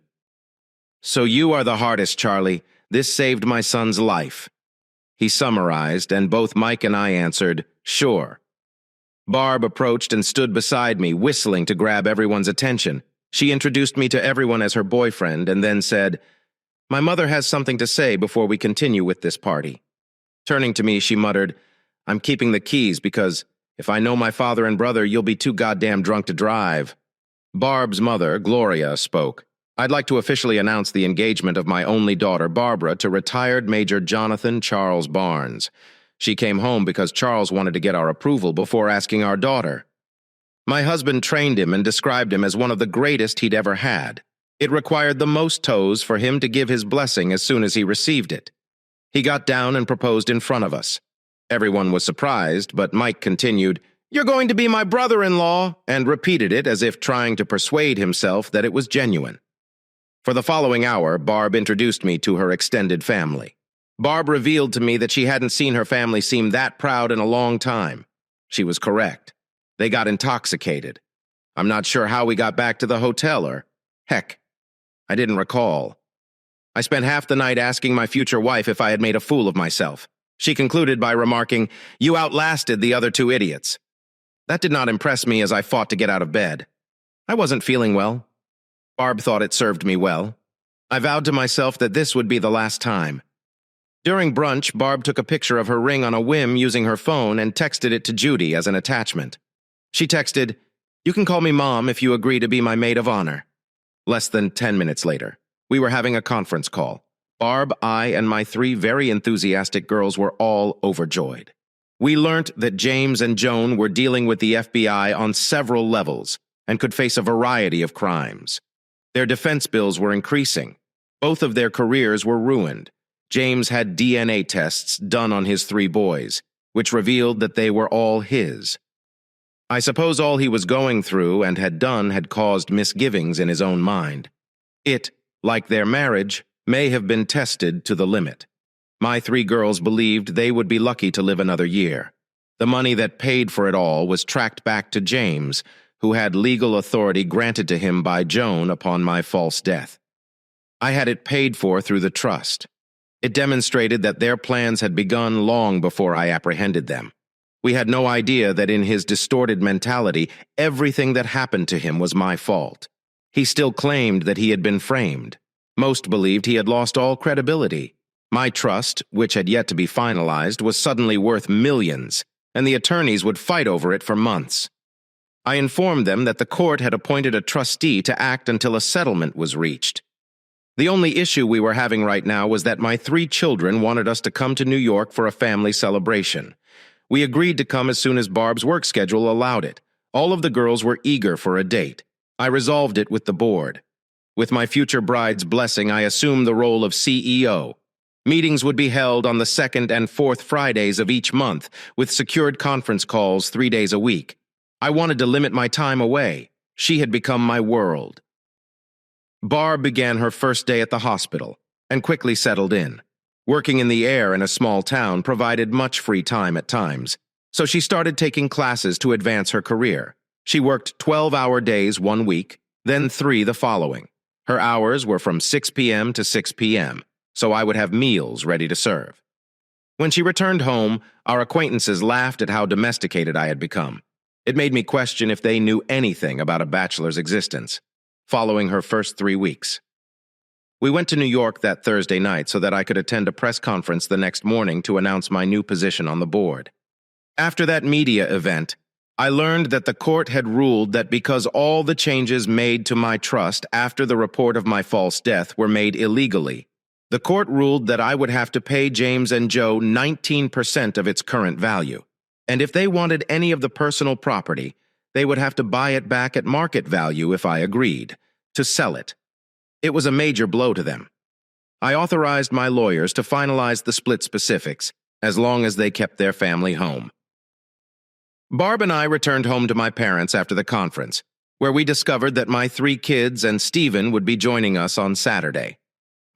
"So you are the hardest, Charlie. This saved my son's life." He summarized, and both Mike and I answered, "Sure." Barb approached and stood beside me, whistling to grab everyone's attention. She introduced me to everyone as her boyfriend and then said, "My mother has something to say before we continue with this party." Turning to me, she muttered, "I'm keeping the keys because if I know my father and brother, you'll be too goddamn drunk to drive." Barb's mother, Gloria, spoke. "I'd like to officially announce the engagement of my only daughter, Barbara, to retired Major Jonathan Charles Barnes. She came home because Charles wanted to get our approval before asking our daughter. My husband trained him and described him as one of the greatest he'd ever had. It required the most toes for him to give his blessing as soon as he received it. He got down and proposed in front of us. Everyone was surprised, but Mike continued, "You're going to be my brother-in-law," and repeated it as if trying to persuade himself that it was genuine. For the following hour, Barb introduced me to her extended family. Barb revealed to me that she hadn't seen her family seem that proud in a long time. She was correct. They got intoxicated. I'm not sure how we got back to the hotel or, heck, I didn't recall. I spent half the night asking my future wife if I had made a fool of myself. She concluded by remarking, "You outlasted the other two idiots." That did not impress me as I fought to get out of bed. I wasn't feeling well. Barb thought it served me well. I vowed to myself that this would be the last time. During brunch, Barb took a picture of her ring on a whim using her phone and texted it to Judy as an attachment. She texted, "You can call me Mom if you agree to be my maid of honor." Less than 10 minutes later, we were having a conference call. Barb, I, and my 3 very enthusiastic girls were all overjoyed. We learnt that James and Joan were dealing with the FBI on several levels and could face a variety of crimes. Their defense bills were increasing. Both of their careers were ruined. James had DNA tests done on his 3 boys, which revealed that they were all his. I suppose all he was going through and had done had caused misgivings in his own mind. It, like their marriage, may have been tested to the limit. My 3 girls believed they would be lucky to live another year. The money that paid for it all was tracked back to James, who had legal authority granted to him by Joan upon my false death. I had it paid for through the trust. It demonstrated that their plans had begun long before I apprehended them. We had no idea that in his distorted mentality, everything that happened to him was my fault. He still claimed that he had been framed. Most believed he had lost all credibility. My trust, which had yet to be finalized, was suddenly worth millions, and the attorneys would fight over it for months. I informed them that the court had appointed a trustee to act until a settlement was reached. The only issue we were having right now was that my 3 children wanted us to come to New York for a family celebration. We agreed to come as soon as Barb's work schedule allowed it. All of the girls were eager for a date. I resolved it with the board. With my future bride's blessing, I assumed the role of CEO. Meetings would be held on the second and fourth Fridays of each month, with secured conference calls 3 days a week. I wanted to limit my time away. She had become my world. Barb began her first day at the hospital and quickly settled in. Working in the air in a small town provided much free time at times, so she started taking classes to advance her career. She worked 12-hour days one week, then 3 the following. Her hours were from 6 p.m. to 6 p.m., so I would have meals ready to serve. When she returned home, our acquaintances laughed at how domesticated I had become. It made me question if they knew anything about a bachelor's existence. Following her first 3 weeks, we went to New York that Thursday night so that I could attend a press conference the next morning to announce my new position on the board. After that media event, I learned that the court had ruled that because all the changes made to my trust after the report of my false death were made illegally, the court ruled that I would have to pay James and Joe 19% of its current value, and if they wanted any of the personal property, they would have to buy it back at market value if I agreed to sell it. It was a major blow to them. I authorized my lawyers to finalize the split specifics, as long as they kept their family home. Barb and I returned home to my parents after the conference, where we discovered that my 3 kids and Stephen would be joining us on Saturday.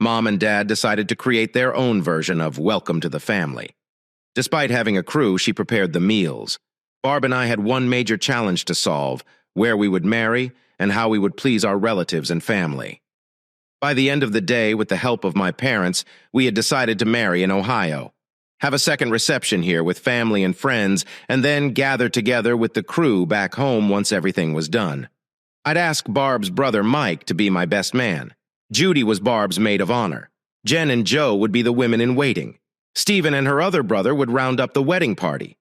Mom and Dad decided to create their own version of Welcome to the Family. Despite having a crew, she prepared the meals. Barb and I had one major challenge to solve: where we would marry and how we would please our relatives and family. By the end of the day, with the help of my parents, we had decided to marry in Ohio, have a second reception here with family and friends, and then gather together with the crew back home once everything was done. I'd ask Barb's brother Mike to be my best man. Judy was Barb's maid of honor. Jen and Joe would be the women in waiting. Stephen and her other brother would round up the wedding party.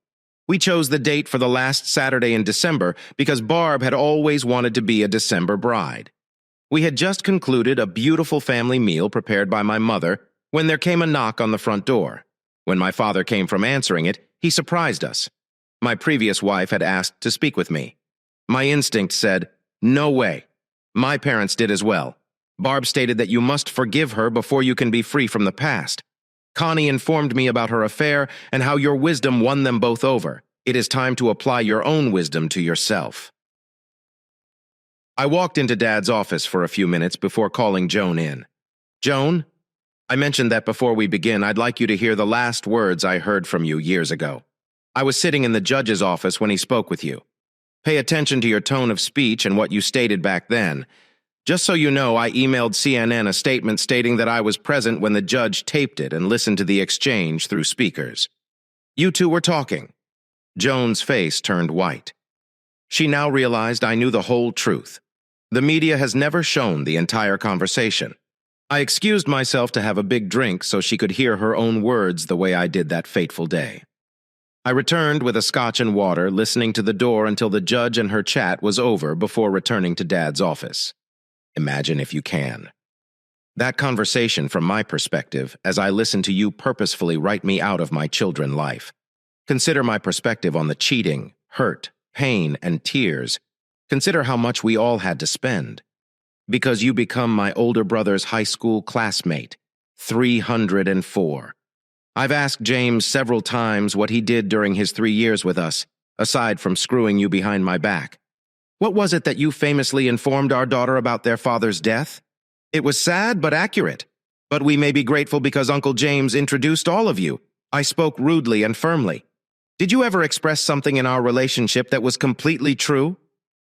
We chose the date for the last Saturday in December because Barb had always wanted to be a December bride. We had just concluded a beautiful family meal prepared by my mother when there came a knock on the front door. When my father came from answering it, he surprised us. My previous wife had asked to speak with me. My instinct said, "No way." My parents did as well. Barb stated that you must forgive her before you can be free from the past. Connie informed me about her affair and how your wisdom won them both over. It is time to apply your own wisdom to yourself. I walked into Dad's office for a few minutes before calling Joan in. "Joan, I mentioned that before we begin, I'd like you to hear the last words I heard from you years ago. I was sitting in the judge's office when he spoke with you. Pay attention to your tone of speech and what you stated back then. Just so you know, I emailed CNN a statement stating that I was present when the judge taped it and listened to the exchange through speakers. You two were talking." Joan's face turned white. She now realized I knew the whole truth. The media has never shown the entire conversation. I excused myself to have a big drink so she could hear her own words the way I did that fateful day. I returned with a scotch and water, listening to the door until the judge and her chat was over before returning to Dad's office. Imagine if you can. That conversation from my perspective, as I listened to you purposefully write me out of my children's life. Consider my perspective on the cheating, hurt, pain, and tears. Consider how much we all had to spend. Because you become my older brother's high school classmate, 304. I've asked James several times what he did during his 3 years with us, aside from screwing you behind my back. What was it that you famously informed our daughter about their father's death? It was sad but accurate. But we may be grateful because Uncle James introduced all of you. I spoke rudely and firmly. Did you ever express something in our relationship that was completely true?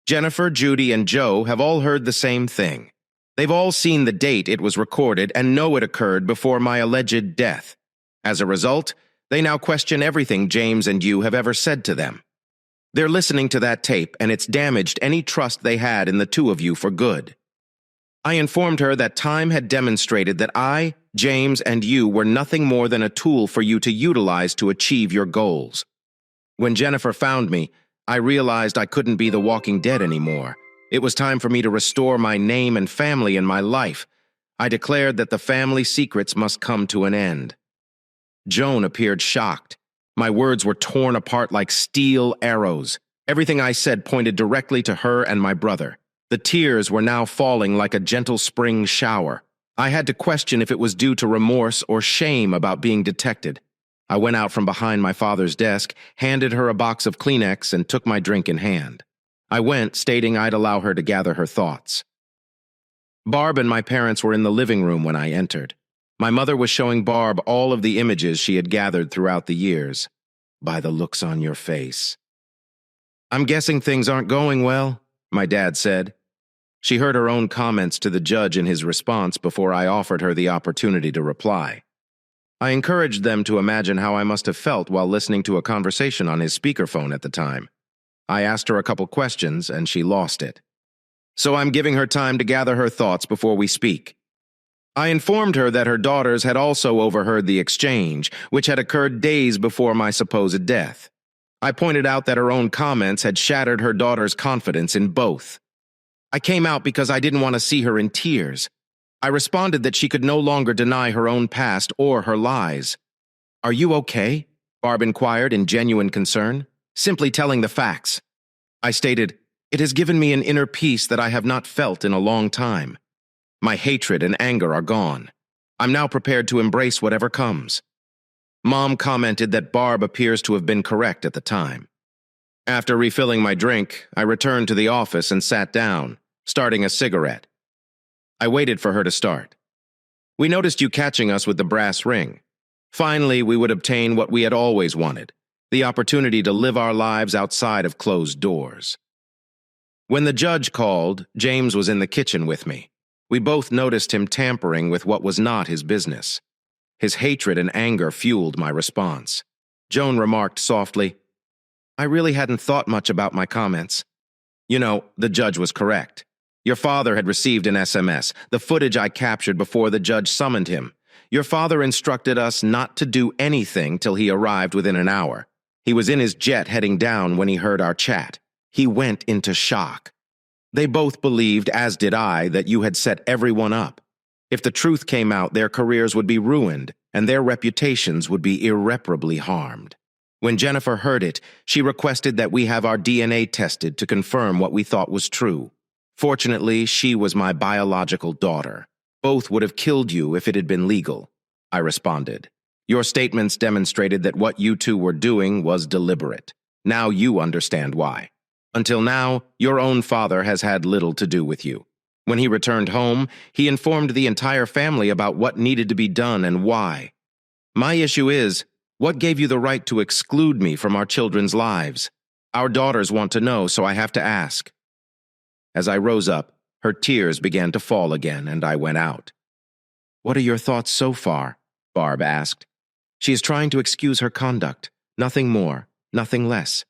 Jennifer, Judy, and Joe have all heard the same thing. They've all seen the date it was recorded and know it occurred before my alleged death. As a result, they now question everything James and you have ever said to them. They're listening to that tape, and it's damaged any trust they had in the two of you for good. I informed her that time had demonstrated that I, James, and you were nothing more than a tool for you to utilize to achieve your goals. When Jennifer found me, I realized I couldn't be the Walking Dead anymore. It was time for me to restore my name and family in my life. I declared that the family secrets must come to an end. Joan appeared shocked. My words were torn apart like steel arrows. Everything I said pointed directly to her and my brother. The tears were now falling like a gentle spring shower. I had to question if it was due to remorse or shame about being detected. I went out from behind my father's desk, handed her a box of Kleenex, and took my drink in hand. I went, stating I'd allow her to gather her thoughts. Barb and my parents were in the living room when I entered. My mother was showing Barb all of the images she had gathered throughout the years. "By the looks on your face." "I'm guessing things aren't going well," my dad said. She heard her own comments to the judge in his response before I offered her the opportunity to reply. I encouraged them to imagine how I must have felt while listening to a conversation on his speakerphone at the time. I asked her a couple questions, and she lost it. So I'm giving her time to gather her thoughts before we speak. I informed her that her daughters had also overheard the exchange, which had occurred days before my supposed death. I pointed out that her own comments had shattered her daughter's confidence in both. I came out because I didn't want to see her in tears. I responded that she could no longer deny her own past or her lies. "Are you okay?" Barb inquired in genuine concern. "Simply telling the facts." I stated, "It has given me an inner peace that I have not felt in a long time. My hatred and anger are gone. I'm now prepared to embrace whatever comes." Mom commented that Barb appears to have been correct at the time. After refilling my drink, I returned to the office and sat down, starting a cigarette. I waited for her to start. "We noticed you catching us with the brass ring. Finally, we would obtain what we had always wanted, the opportunity to live our lives outside of closed doors." When the judge called, James was in the kitchen with me. We both noticed him tampering with what was not his business. His hatred and anger fueled my response. Joan remarked softly, "I really hadn't thought much about my comments." You know, the judge was correct. Your father had received an SMS, the footage I captured before the judge summoned him. Your father instructed us not to do anything till he arrived within an hour. He was in his jet heading down when he heard our chat. He went into shock. They both believed, as did I, that you had set everyone up. If the truth came out, their careers would be ruined, and their reputations would be irreparably harmed. When Jennifer heard it, she requested that we have our DNA tested to confirm what we thought was true. Fortunately, she was my biological daughter. Both would have killed you if it had been legal. I responded. Your statements demonstrated that what you two were doing was deliberate. Now you understand why. Until now, your own father has had little to do with you. When he returned home, he informed the entire family about what needed to be done and why. My issue is, what gave you the right to exclude me from our children's lives? Our daughters want to know, so I have to ask. As I rose up, her tears began to fall again, and I went out. "What are your thoughts so far?" Barb asked. "She is trying to excuse her conduct, nothing more, nothing less.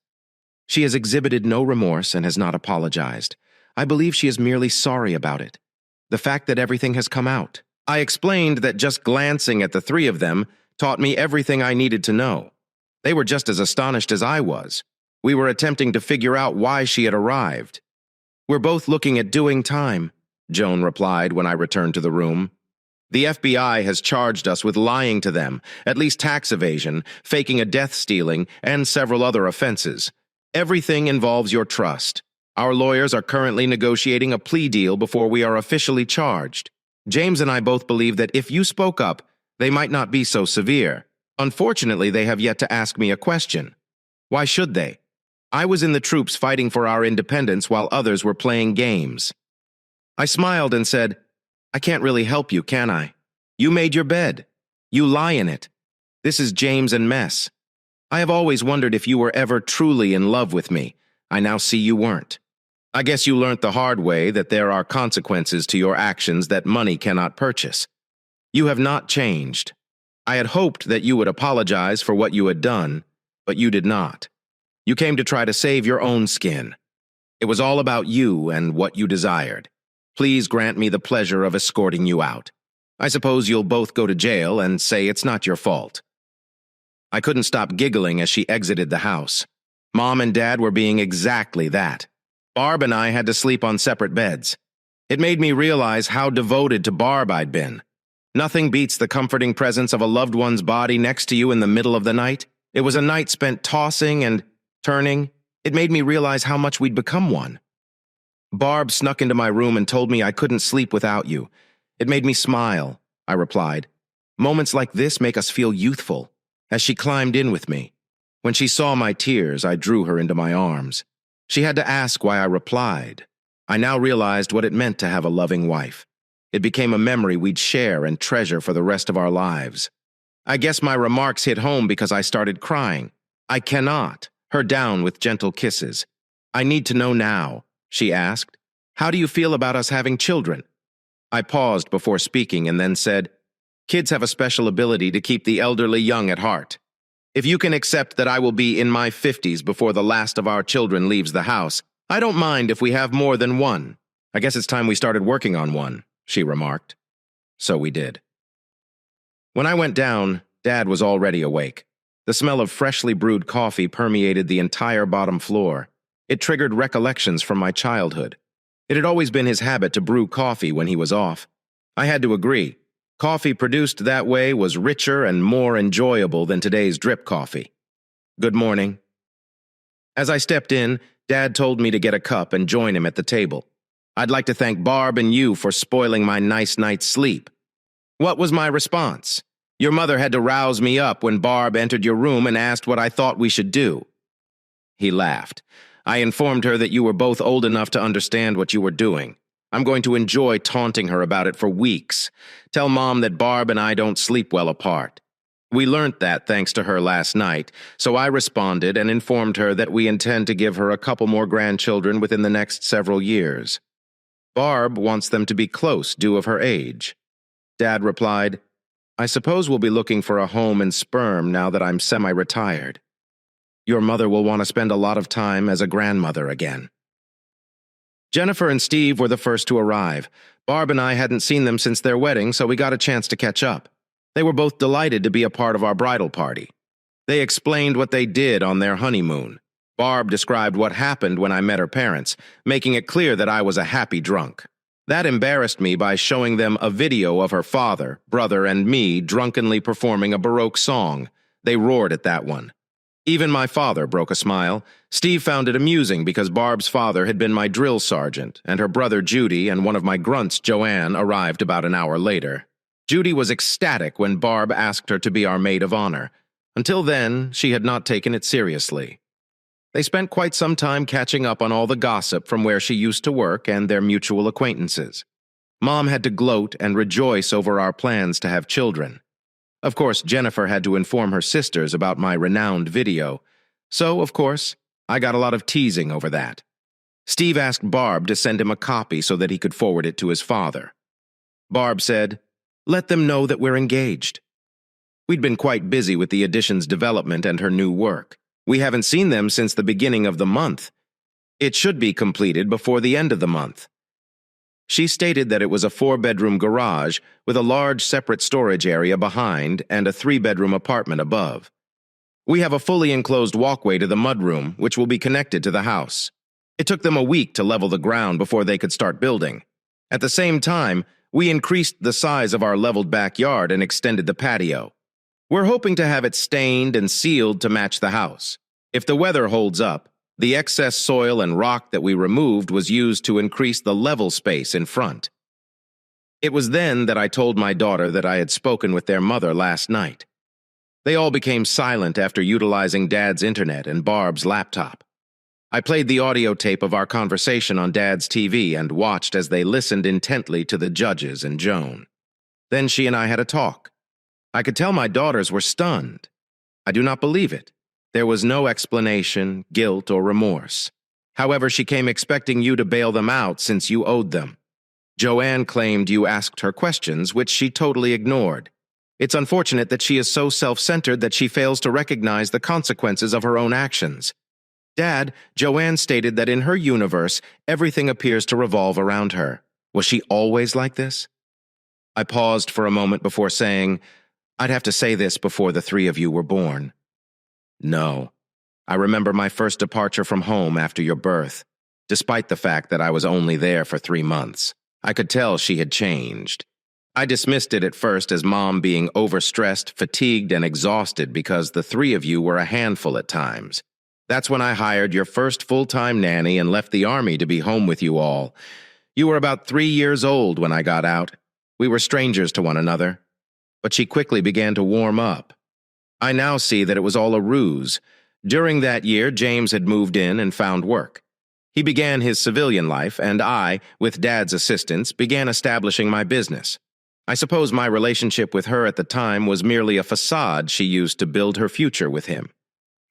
She has exhibited no remorse and has not apologized. I believe she is merely sorry about it. The fact that everything has come out." I explained that just glancing at the three of them taught me everything I needed to know. They were just as astonished as I was. We were attempting to figure out why she had arrived. "We're both looking at doing time," Joan replied when I returned to the room. "The FBI has charged us with lying to them, at least tax evasion, faking a death stealing, and several other offenses. Everything involves your trust. Our lawyers are currently negotiating a plea deal before we are officially charged. James and I both believe that if you spoke up, they might not be so severe. Unfortunately, they have yet to ask me a question. Why should they? I was in the troops fighting for our independence while others were playing games." I smiled and said, "I can't really help you, can I? You made your bed. You lie in it. This is James and Mess. I have always wondered if you were ever truly in love with me. I now see you weren't. I guess you learned the hard way that there are consequences to your actions that money cannot purchase. You have not changed. I had hoped that you would apologize for what you had done, but you did not. You came to try to save your own skin. It was all about you and what you desired. Please grant me the pleasure of escorting you out. I suppose you'll both go to jail and say it's not your fault." I couldn't stop giggling as she exited the house. Mom and Dad were being exactly that. Barb and I had to sleep on separate beds. It made me realize how devoted to Barb I'd been. Nothing beats the comforting presence of a loved one's body next to you in the middle of the night. It was a night spent tossing and turning. It made me realize how much we'd become one. Barb snuck into my room and told me I couldn't sleep without you. It made me smile, I replied. Moments like this make us feel youthful, as she climbed in with me. When she saw my tears, I drew her into my arms. She had to ask why I replied. I now realized what it meant to have a loving wife. It became a memory we'd share and treasure for the rest of our lives. I guess my remarks hit home because I started crying. I cannot. Her down with gentle kisses. I need to know now, she asked. How do you feel about us having children? I paused before speaking and then said, kids have a special ability to keep the elderly young at heart. If you can accept that I will be in my 50s before the last of our children leaves the house, I don't mind if we have more than one. I guess it's time we started working on one, she remarked. So we did. When I went down, Dad was already awake. The smell of freshly brewed coffee permeated the entire bottom floor. It triggered recollections from my childhood. It had always been his habit to brew coffee when he was off. I had to agree. Coffee produced that way was richer and more enjoyable than today's drip coffee. Good morning. As I stepped in, Dad told me to get a cup and join him at the table. I'd like to thank Barb and you for spoiling my nice night's sleep. What was my response? Your mother had to rouse me up when Barb entered your room and asked what I thought we should do. He laughed. I informed her that you were both old enough to understand what you were doing. I'm going to enjoy taunting her about it for weeks. Tell Mom that Barb and I don't sleep well apart. We learned that thanks to her last night, so I responded and informed her that we intend to give her a couple more grandchildren within the next several years. Barb wants them to be close due of her age. Dad replied, I suppose we'll be looking for a home and sperm now that I'm semi-retired. Your mother will want to spend a lot of time as a grandmother again. Jennifer and Steve were the first to arrive. Barb and I hadn't seen them since their wedding, so we got a chance to catch up. They were both delighted to be a part of our bridal party. They explained what they did on their honeymoon. Barb described what happened when I met her parents, making it clear that I was a happy drunk. That embarrassed me by showing them a video of her father, brother, and me drunkenly performing a Baroque song. They roared at that one. Even my father broke a smile. Steve found it amusing because Barb's father had been my drill sergeant, and her brother Judy and one of my grunts, Joanne, arrived about an hour later. Judy was ecstatic when Barb asked her to be our maid of honor. Until then, she had not taken it seriously. They spent quite some time catching up on all the gossip from where she used to work and their mutual acquaintances. Mom had to gloat and rejoice over our plans to have children. Of course, Jennifer had to inform her sisters about my renowned video. So, of course, I got a lot of teasing over that. Steve asked Barb to send him a copy so that he could forward it to his father. Barb said, "Let them know that we're engaged." We'd been quite busy with the addition's development and her new work. We haven't seen them since the beginning of the month. It should be completed before the end of the month. She stated that it was a 4-bedroom garage with a large separate storage area behind and a 3-bedroom apartment above. We have a fully enclosed walkway to the mudroom, which will be connected to the house. It took them a week to level the ground before they could start building. At the same time, we increased the size of our leveled backyard and extended the patio. We're hoping to have it stained and sealed to match the house. If the weather holds up, the excess soil and rock that we removed was used to increase the level space in front. It was then that I told my daughter that I had spoken with their mother last night. They all became silent after utilizing Dad's internet and Barb's laptop. I played the audio tape of our conversation on Dad's TV and watched as they listened intently to the judges and Joan. Then she and I had a talk. I could tell my daughters were stunned. I do not believe it. There was no explanation, guilt, or remorse. However, she came expecting you to bail them out since you owed them. Joanne claimed you asked her questions, which she totally ignored. It's unfortunate that she is so self-centered that she fails to recognize the consequences of her own actions. Dad, Joanne stated that in her universe, everything appears to revolve around her. Was she always like this? I paused for a moment before saying, I'd have to say this before the 3 of you were born. No. I remember my first departure from home after your birth. Despite the fact that I was only there for 3 months, I could tell she had changed. I dismissed it at first as Mom being overstressed, fatigued, and exhausted because the 3 of you were a handful at times. That's when I hired your first full-time nanny and left the army to be home with you all. You were about 3 years old when I got out. We were strangers to one another. But she quickly began to warm up. I now see that it was all a ruse. During that year, James had moved in and found work. He began his civilian life, and I, with Dad's assistance, began establishing my business. I suppose my relationship with her at the time was merely a facade she used to build her future with him.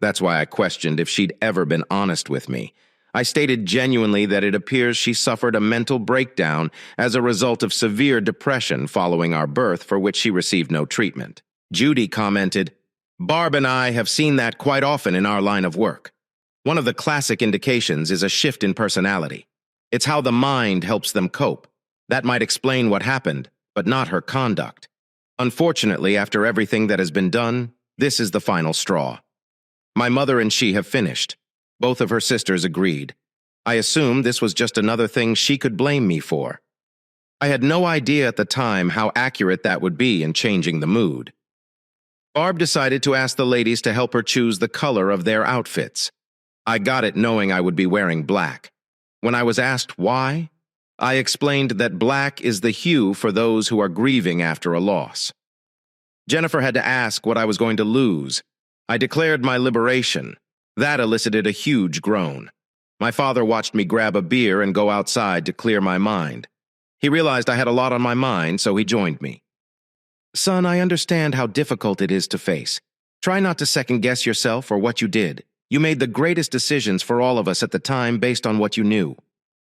That's why I questioned if she'd ever been honest with me. I stated genuinely that it appears she suffered a mental breakdown as a result of severe depression following our birth, for which she received no treatment. Judy commented, "Barb and I have seen that quite often in our line of work. One of the classic indications is a shift in personality. It's how the mind helps them cope. That might explain what happened, but not her conduct. Unfortunately, after everything that has been done, this is the final straw. My mother and she have finished. Both of her sisters agreed. I assumed this was just another thing she could blame me for. I had no idea at the time how accurate that would be in changing the mood. Barb decided to ask the ladies to help her choose the color of their outfits. I got it knowing I would be wearing black. When I was asked why, I explained that black is the hue for those who are grieving after a loss. Jennifer had to ask what I was going to lose. I declared my liberation. That elicited a huge groan. My father watched me grab a beer and go outside to clear my mind. He realized I had a lot on my mind, so he joined me. "Son, I understand how difficult it is to face. Try not to second-guess yourself or what you did. You made the greatest decisions for all of us at the time based on what you knew.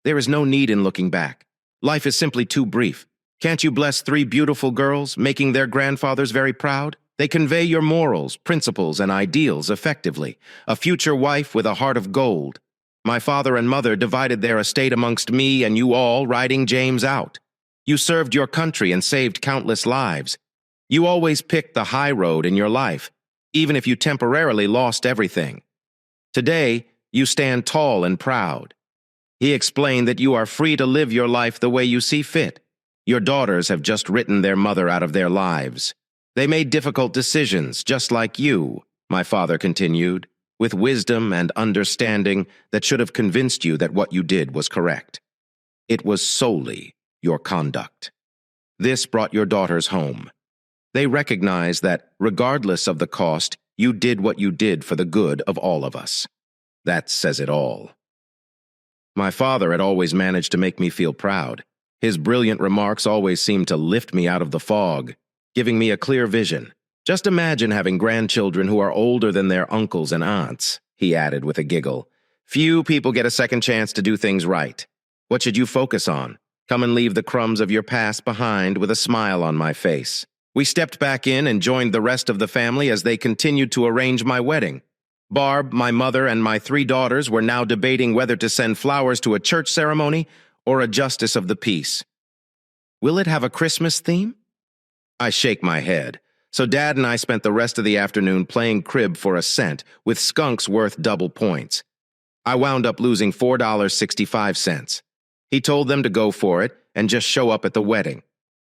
There is no need in looking back. Life is simply too brief. Can't you bless 3 beautiful girls, making their grandfathers very proud? They convey your morals, principles, and ideals effectively. A future wife with a heart of gold. My father and mother divided their estate amongst me and you all, riding James out. You served your country and saved countless lives. You always picked the high road in your life, even if you temporarily lost everything. Today, you stand tall and proud." He explained that you are free to live your life the way you see fit. Your daughters have just written their mother out of their lives. They made difficult decisions, just like you, my father continued, with wisdom and understanding that should have convinced you that what you did was correct. It was solely your conduct. This brought your daughters home. They recognize that, regardless of the cost, you did what you did for the good of all of us. That says it all. My father had always managed to make me feel proud. His brilliant remarks always seemed to lift me out of the fog, giving me a clear vision. "Just imagine having grandchildren who are older than their uncles and aunts," he added with a giggle. "Few people get a second chance to do things right. What should you focus on? Come and leave the crumbs of your past behind with a smile on my face." We stepped back in and joined the rest of the family as they continued to arrange my wedding. Barb, my mother, and my 3 daughters were now debating whether to send flowers to a church ceremony or a justice of the peace. "Will it have a Christmas theme?" I shake my head. So Dad and I spent the rest of the afternoon playing crib for a cent, with skunks worth double points. I wound up losing $4.65. He told them to go for it and just show up at the wedding.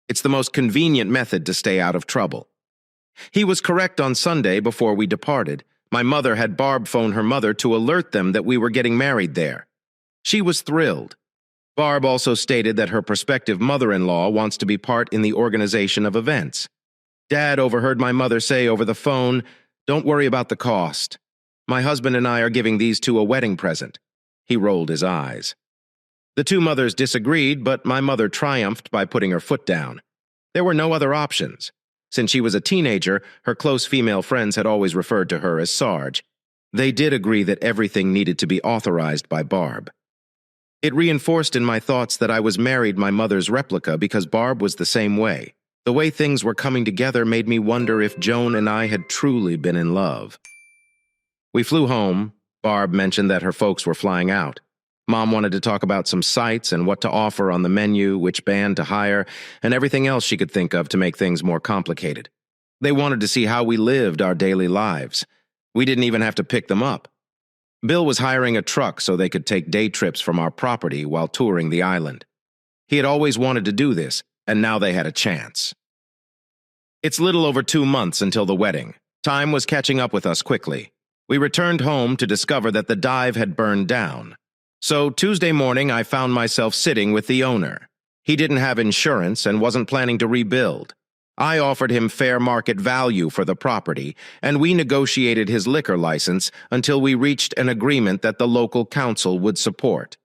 It's the most convenient method to stay out of trouble. He was correct on Sunday before we departed. My mother had Barb phone her mother to alert them that we were getting married there. She was thrilled. Barb also stated that her prospective mother-in-law wants to be part in the organization of events. Dad overheard my mother say over the phone, "Don't worry about the cost. My husband and I are giving these 2 a wedding present." He rolled his eyes. The 2 mothers disagreed, but my mother triumphed by putting her foot down. There were no other options. Since she was a teenager, her close female friends had always referred to her as Sarge. They did agree that everything needed to be authorized by Barb. It reinforced in my thoughts that I was married my mother's replica because Barb was the same way. The way things were coming together made me wonder if Joan and I had truly been in love. We flew home. Barb mentioned that her folks were flying out. Mom wanted to talk about some sites and what to offer on the menu, which band to hire, and everything else she could think of to make things more complicated. They wanted to see how we lived our daily lives. We didn't even have to pick them up. Bill was hiring a truck so they could take day trips from our property while touring the island. He had always wanted to do this, and now they had a chance. It's little over 2 months until the wedding. Time was catching up with us quickly. We returned home to discover that the dive had burned down. So Tuesday morning, I found myself sitting with the owner. He didn't have insurance and wasn't planning to rebuild. I offered him fair market value for the property, and we negotiated his liquor license until we reached an agreement that the local council would support.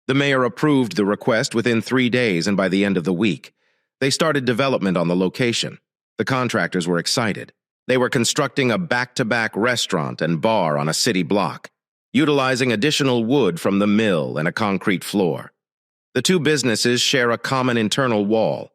The mayor approved the request within 3 days, and by the end of the week, they started development on the location. The contractors were excited. They were constructing a back-to-back restaurant and bar on a city block, utilizing additional wood from the mill and a concrete floor. The two businesses share a common internal wall.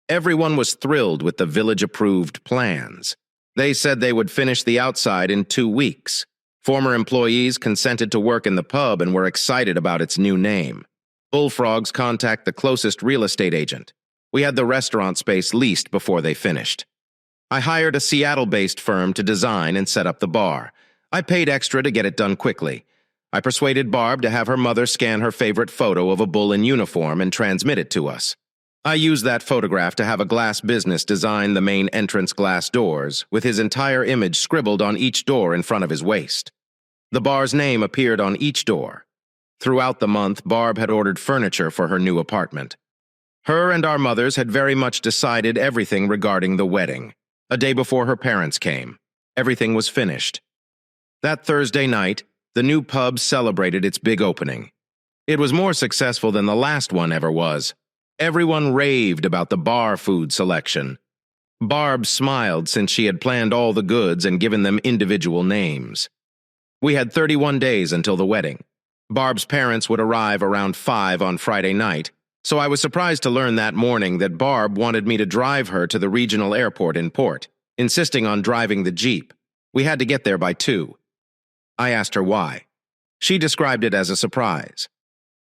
Everyone was thrilled with the village-approved plans. They said they would finish the outside in 2 weeks. Former employees consented to work in the pub and were excited about its new name. Bullfrogs contact the closest real estate agent. We had the restaurant space leased before they finished. I hired a Seattle-based firm to design and set up the bar. I paid extra to get it done quickly. I persuaded Barb to have her mother scan her favorite photo of a bull in uniform and transmit it to us. I used that photograph to have a glass business design the main entrance glass doors, with his entire image scribbled on each door in front of his waist. The bar's name appeared on each door. Throughout the month, Barb had ordered furniture for her new apartment. Her and our mothers had very much decided everything regarding the wedding. A day before her parents came, everything was finished. That Thursday night, the new pub celebrated its big opening. It was more successful than the last one ever was. Everyone raved about the bar food selection. Barb smiled since she had planned all the goods and given them individual names. We had 31 days until the wedding. Barb's parents would arrive around 5 on Friday night, so I was surprised to learn that morning that Barb wanted me to drive her to the regional airport in Port, insisting on driving the Jeep. We had to get there by 2. I asked her why. She described it as a surprise.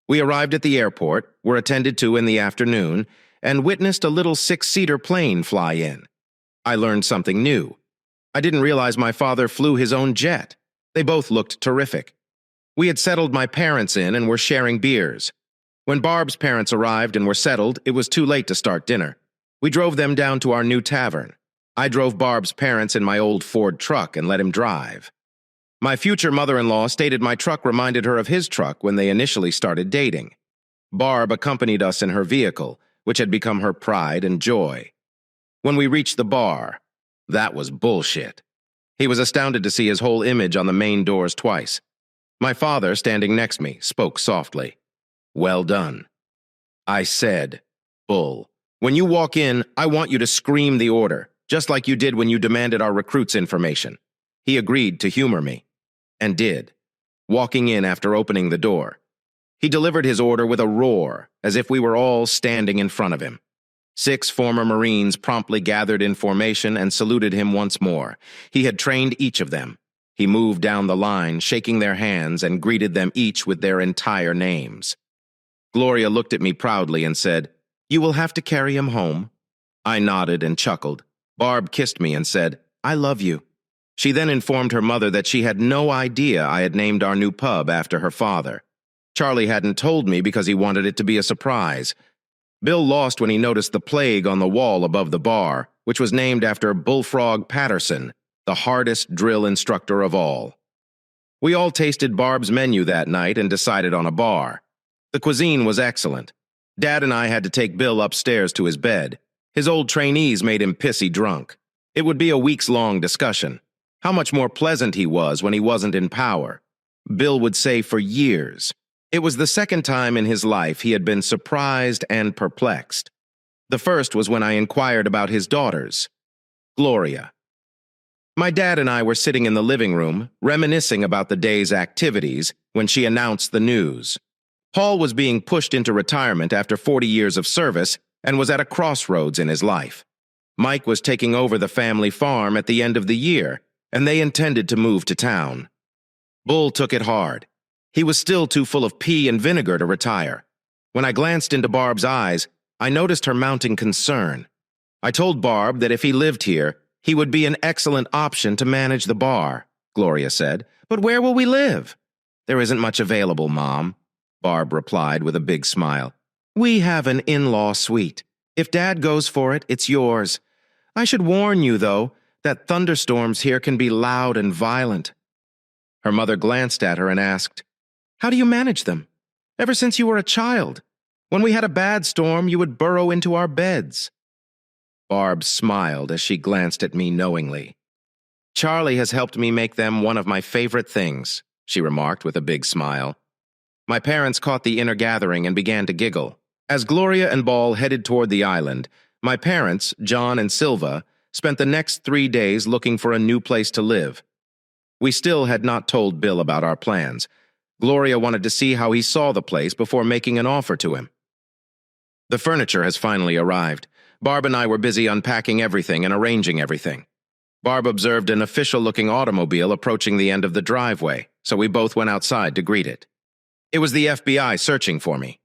We arrived at the airport, were attended to in the afternoon, and witnessed a little 6-seater plane fly in. I learned something new. I didn't realize my father flew his own jet. They both looked terrific. We had settled my parents in and were sharing beers. When Barb's parents arrived and were settled, it was too late to start dinner. We drove them down to our new tavern. I drove Barb's parents in my old Ford truck and let him drive. My future mother-in-law stated my truck reminded her of his truck when they initially started dating. Barb accompanied us in her vehicle, which had become her pride and joy. When we reached the bar, that was bullshit. He was astounded to see his whole image on the main doors twice. My father, standing next to me, spoke softly. "Well done." I said, "Bull, when you walk in, I want you to scream the order, just like you did when you demanded our recruits' information." He agreed to humor me. And did, walking in after opening the door. He delivered his order with a roar, as if we were all standing in front of him. 6 former Marines promptly gathered in formation and saluted him once more. He had trained each of them. He moved down the line, shaking their hands, and greeted them each with their entire names. Gloria looked at me proudly and said, "You will have to carry him home." I nodded and chuckled. Barb kissed me and said, "I love you." She then informed her mother that she had no idea I had named our new pub after her father. Charlie hadn't told me because he wanted it to be a surprise. Bill lost when he noticed the plague on the wall above the bar, which was named after Bullfrog Patterson, the hardest drill instructor of all. We all tasted Barb's menu that night and decided on a bar. The cuisine was excellent. Dad and I had to take Bill upstairs to his bed. His old trainees made him pissy drunk. It would be a weeks-long discussion. How much more pleasant he was when he wasn't in power. Bill would say for years. It was the second time in his life he had been surprised and perplexed. The first was when I inquired about his daughters, Gloria. My dad and I were sitting in the living room, reminiscing about the day's activities, when she announced the news. Paul was being pushed into retirement after 40 years of service and was at a crossroads in his life. Mike was taking over the family farm at the end of the year, and they intended to move to town. Bull took it hard. He was still too full of pee and vinegar to retire. When I glanced into Barb's eyes, I noticed her mounting concern. I told Barb that if he lived here, he would be an excellent option to manage the bar, Gloria said. "But where will we live?" "There isn't much available, Mom," Barb replied with a big smile. "We have an in-law suite. If Dad goes for it, it's yours. I should warn you, though, that thunderstorms here can be loud and violent." Her mother glanced at her and asked, "How do you manage them? Ever since you were a child. When we had a bad storm, you would burrow into our beds." Barb smiled as she glanced at me knowingly. "Charlie has helped me make them one of my favorite things," she remarked with a big smile. My parents caught the inner gathering and began to giggle. As Gloria and Ball headed toward the island, my parents, John and Silva, spent the next 3 days looking for a new place to live. We still had not told Bill about our plans. Gloria wanted to see how he saw the place before making an offer to him. The furniture has finally arrived. Barb and I were busy unpacking everything and arranging everything. Barb observed an official-looking automobile approaching the end of the driveway, so we both went outside to greet it. It was the FBI searching for me.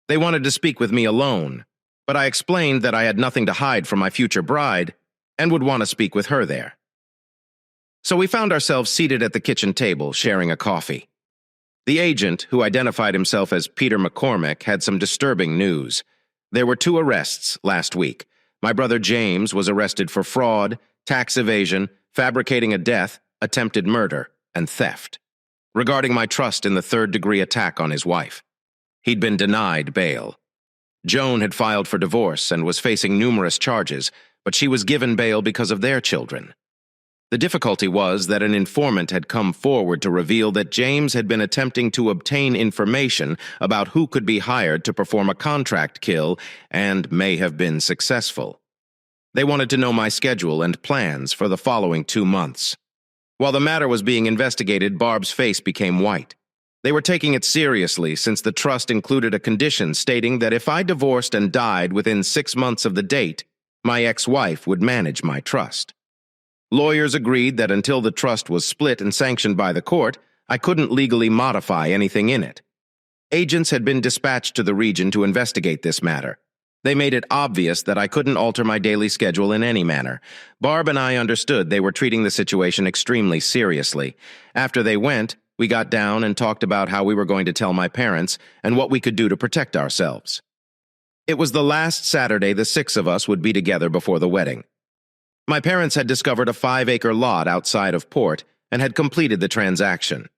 They wanted to speak with me alone, but I explained that I had nothing to hide from my future bride and would want to speak with her there. So we found ourselves seated at the kitchen table, sharing a coffee. The agent, who identified himself as Peter McCormick, had some disturbing news. There were 2 arrests last week. My brother James was arrested for fraud, tax evasion, fabricating a death, attempted murder, and theft, regarding my trust in the 3rd-degree attack on his wife. He'd been denied bail. Joan had filed for divorce and was facing numerous charges, but she was given bail because of their children. The difficulty was that an informant had come forward to reveal that James had been attempting to obtain information about who could be hired to perform a contract kill and may have been successful. They wanted to know my schedule and plans for the following 2 months. While the matter was being investigated, Barb's face became white. They were taking it seriously since the trust included a condition stating that if I divorced and died within 6 months of the date, my ex-wife would manage my trust. Lawyers agreed that until the trust was split and sanctioned by the court, I couldn't legally modify anything in it. Agents had been dispatched to the region to investigate this matter. They made it obvious that I couldn't alter my daily schedule in any manner. Barb and I understood they were treating the situation extremely seriously. After they went, we got down and talked about how we were going to tell my parents and what we could do to protect ourselves. It was the last Saturday the 6 of us would be together before the wedding. My parents had discovered a 5-acre lot outside of port and had completed the transaction.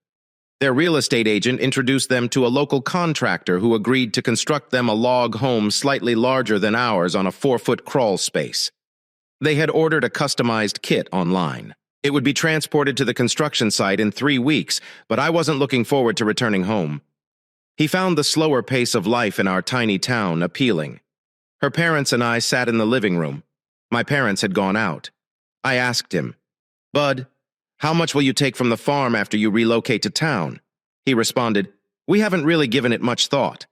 Their real estate agent introduced them to a local contractor who agreed to construct them a log home slightly larger than ours on a 4-foot crawl space. They had ordered a customized kit online. It would be transported to the construction site in 3 weeks, but I wasn't looking forward to returning home. He found the slower pace of life in our tiny town appealing. Her parents and I sat in the living room. My parents had gone out. I asked him, "Bud, how much will you take from the farm after you relocate to town?" He responded, "We haven't really given it much thought.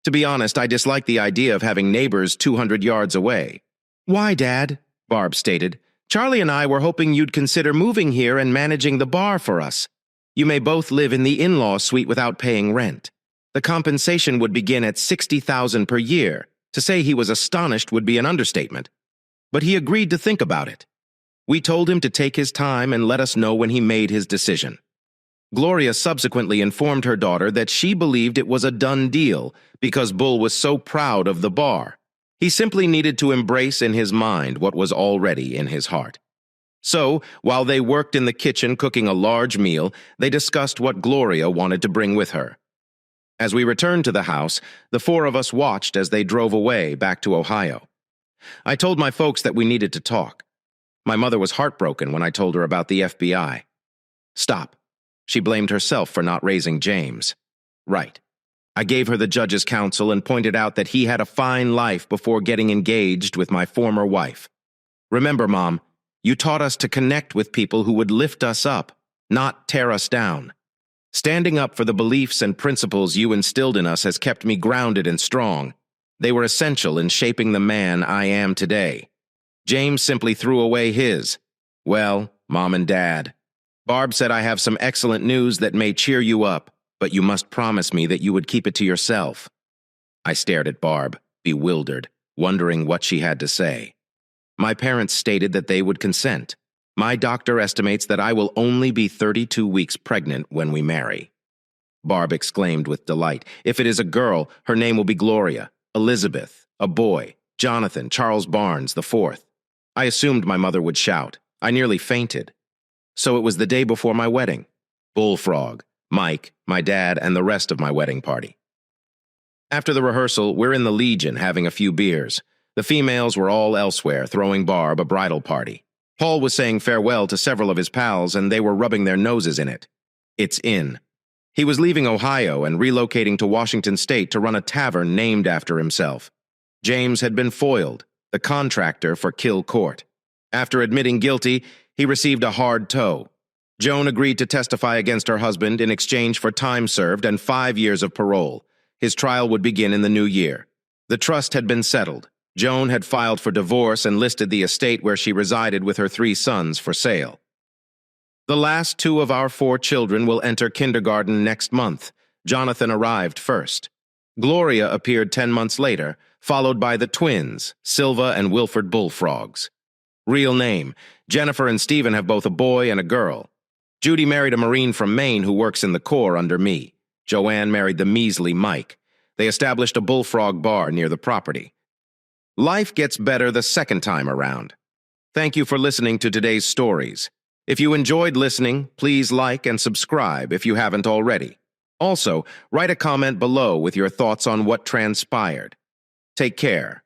To be honest, I dislike the idea of having neighbors 200 yards away." "Why, Dad?" Barb stated. "Charlie and I were hoping you'd consider moving here and managing the bar for us. You may both live in the in-law suite without paying rent. The compensation would begin at $60,000 per year. To say he was astonished would be an understatement. But he agreed to think about it. We told him to take his time and let us know when he made his decision." Gloria subsequently informed her daughter that she believed it was a done deal because Bull was so proud of the bar. He simply needed to embrace in his mind what was already in his heart. So, while they worked in the kitchen cooking a large meal, they discussed what Gloria wanted to bring with her. As we returned to the house, the 4 of us watched as they drove away back to Ohio. I told my folks that we needed to talk. My mother was heartbroken when I told her about the FBI. Stop. She blamed herself for not raising James. Right. I gave her the judge's counsel and pointed out that he had a fine life before getting engaged with my former wife. Remember, Mom, you taught us to connect with people who would lift us up, not tear us down. Standing up for the beliefs and principles you instilled in us has kept me grounded and strong. They were essential in shaping the man I am today. James simply threw away his. Well, Mom and Dad. Barb said I have some excellent news that may cheer you up, but you must promise me that you would keep it to yourself. I stared at Barb, bewildered, wondering what she had to say. My parents stated that they would consent. My doctor estimates that I will only be 32 weeks pregnant when we marry. Barb exclaimed with delight. If it is a girl, her name will be Gloria. Elizabeth, a boy, Jonathan, Charles Barnes, the 4th. I assumed my mother would shout. I nearly fainted. So it was the day before my wedding. Bullfrog, Mike, my dad, and the rest of my wedding party. After the rehearsal, we're in the Legion having a few beers. The females were all elsewhere, throwing Barb a bridal party. Paul was saying farewell to several of his pals, and they were rubbing their noses in it. It's in. He was leaving Ohio and relocating to Washington State to run a tavern named after himself. James had been foiled, the contractor for Kill Court. After admitting guilty, he received a hard toe. Joan agreed to testify against her husband in exchange for time served and 5 years of parole. His trial would begin in the new year. The trust had been settled. Joan had filed for divorce and listed the estate where she resided with her 3 sons for sale. The last 2 of our 4 children will enter kindergarten next month. Jonathan arrived first. Gloria appeared 10 months later, followed by the twins, Silva and Wilford Bullfrogs. Real name: Jennifer and Stephen have both a boy and a girl. Judy married a Marine from Maine who works in the Corps under me. Joanne married the measly Mike. They established a bullfrog bar near the property. Life gets better the second time around. Thank you for listening to today's stories. If you enjoyed listening, please like and subscribe if you haven't already. Also, write a comment below with your thoughts on what transpired. Take care.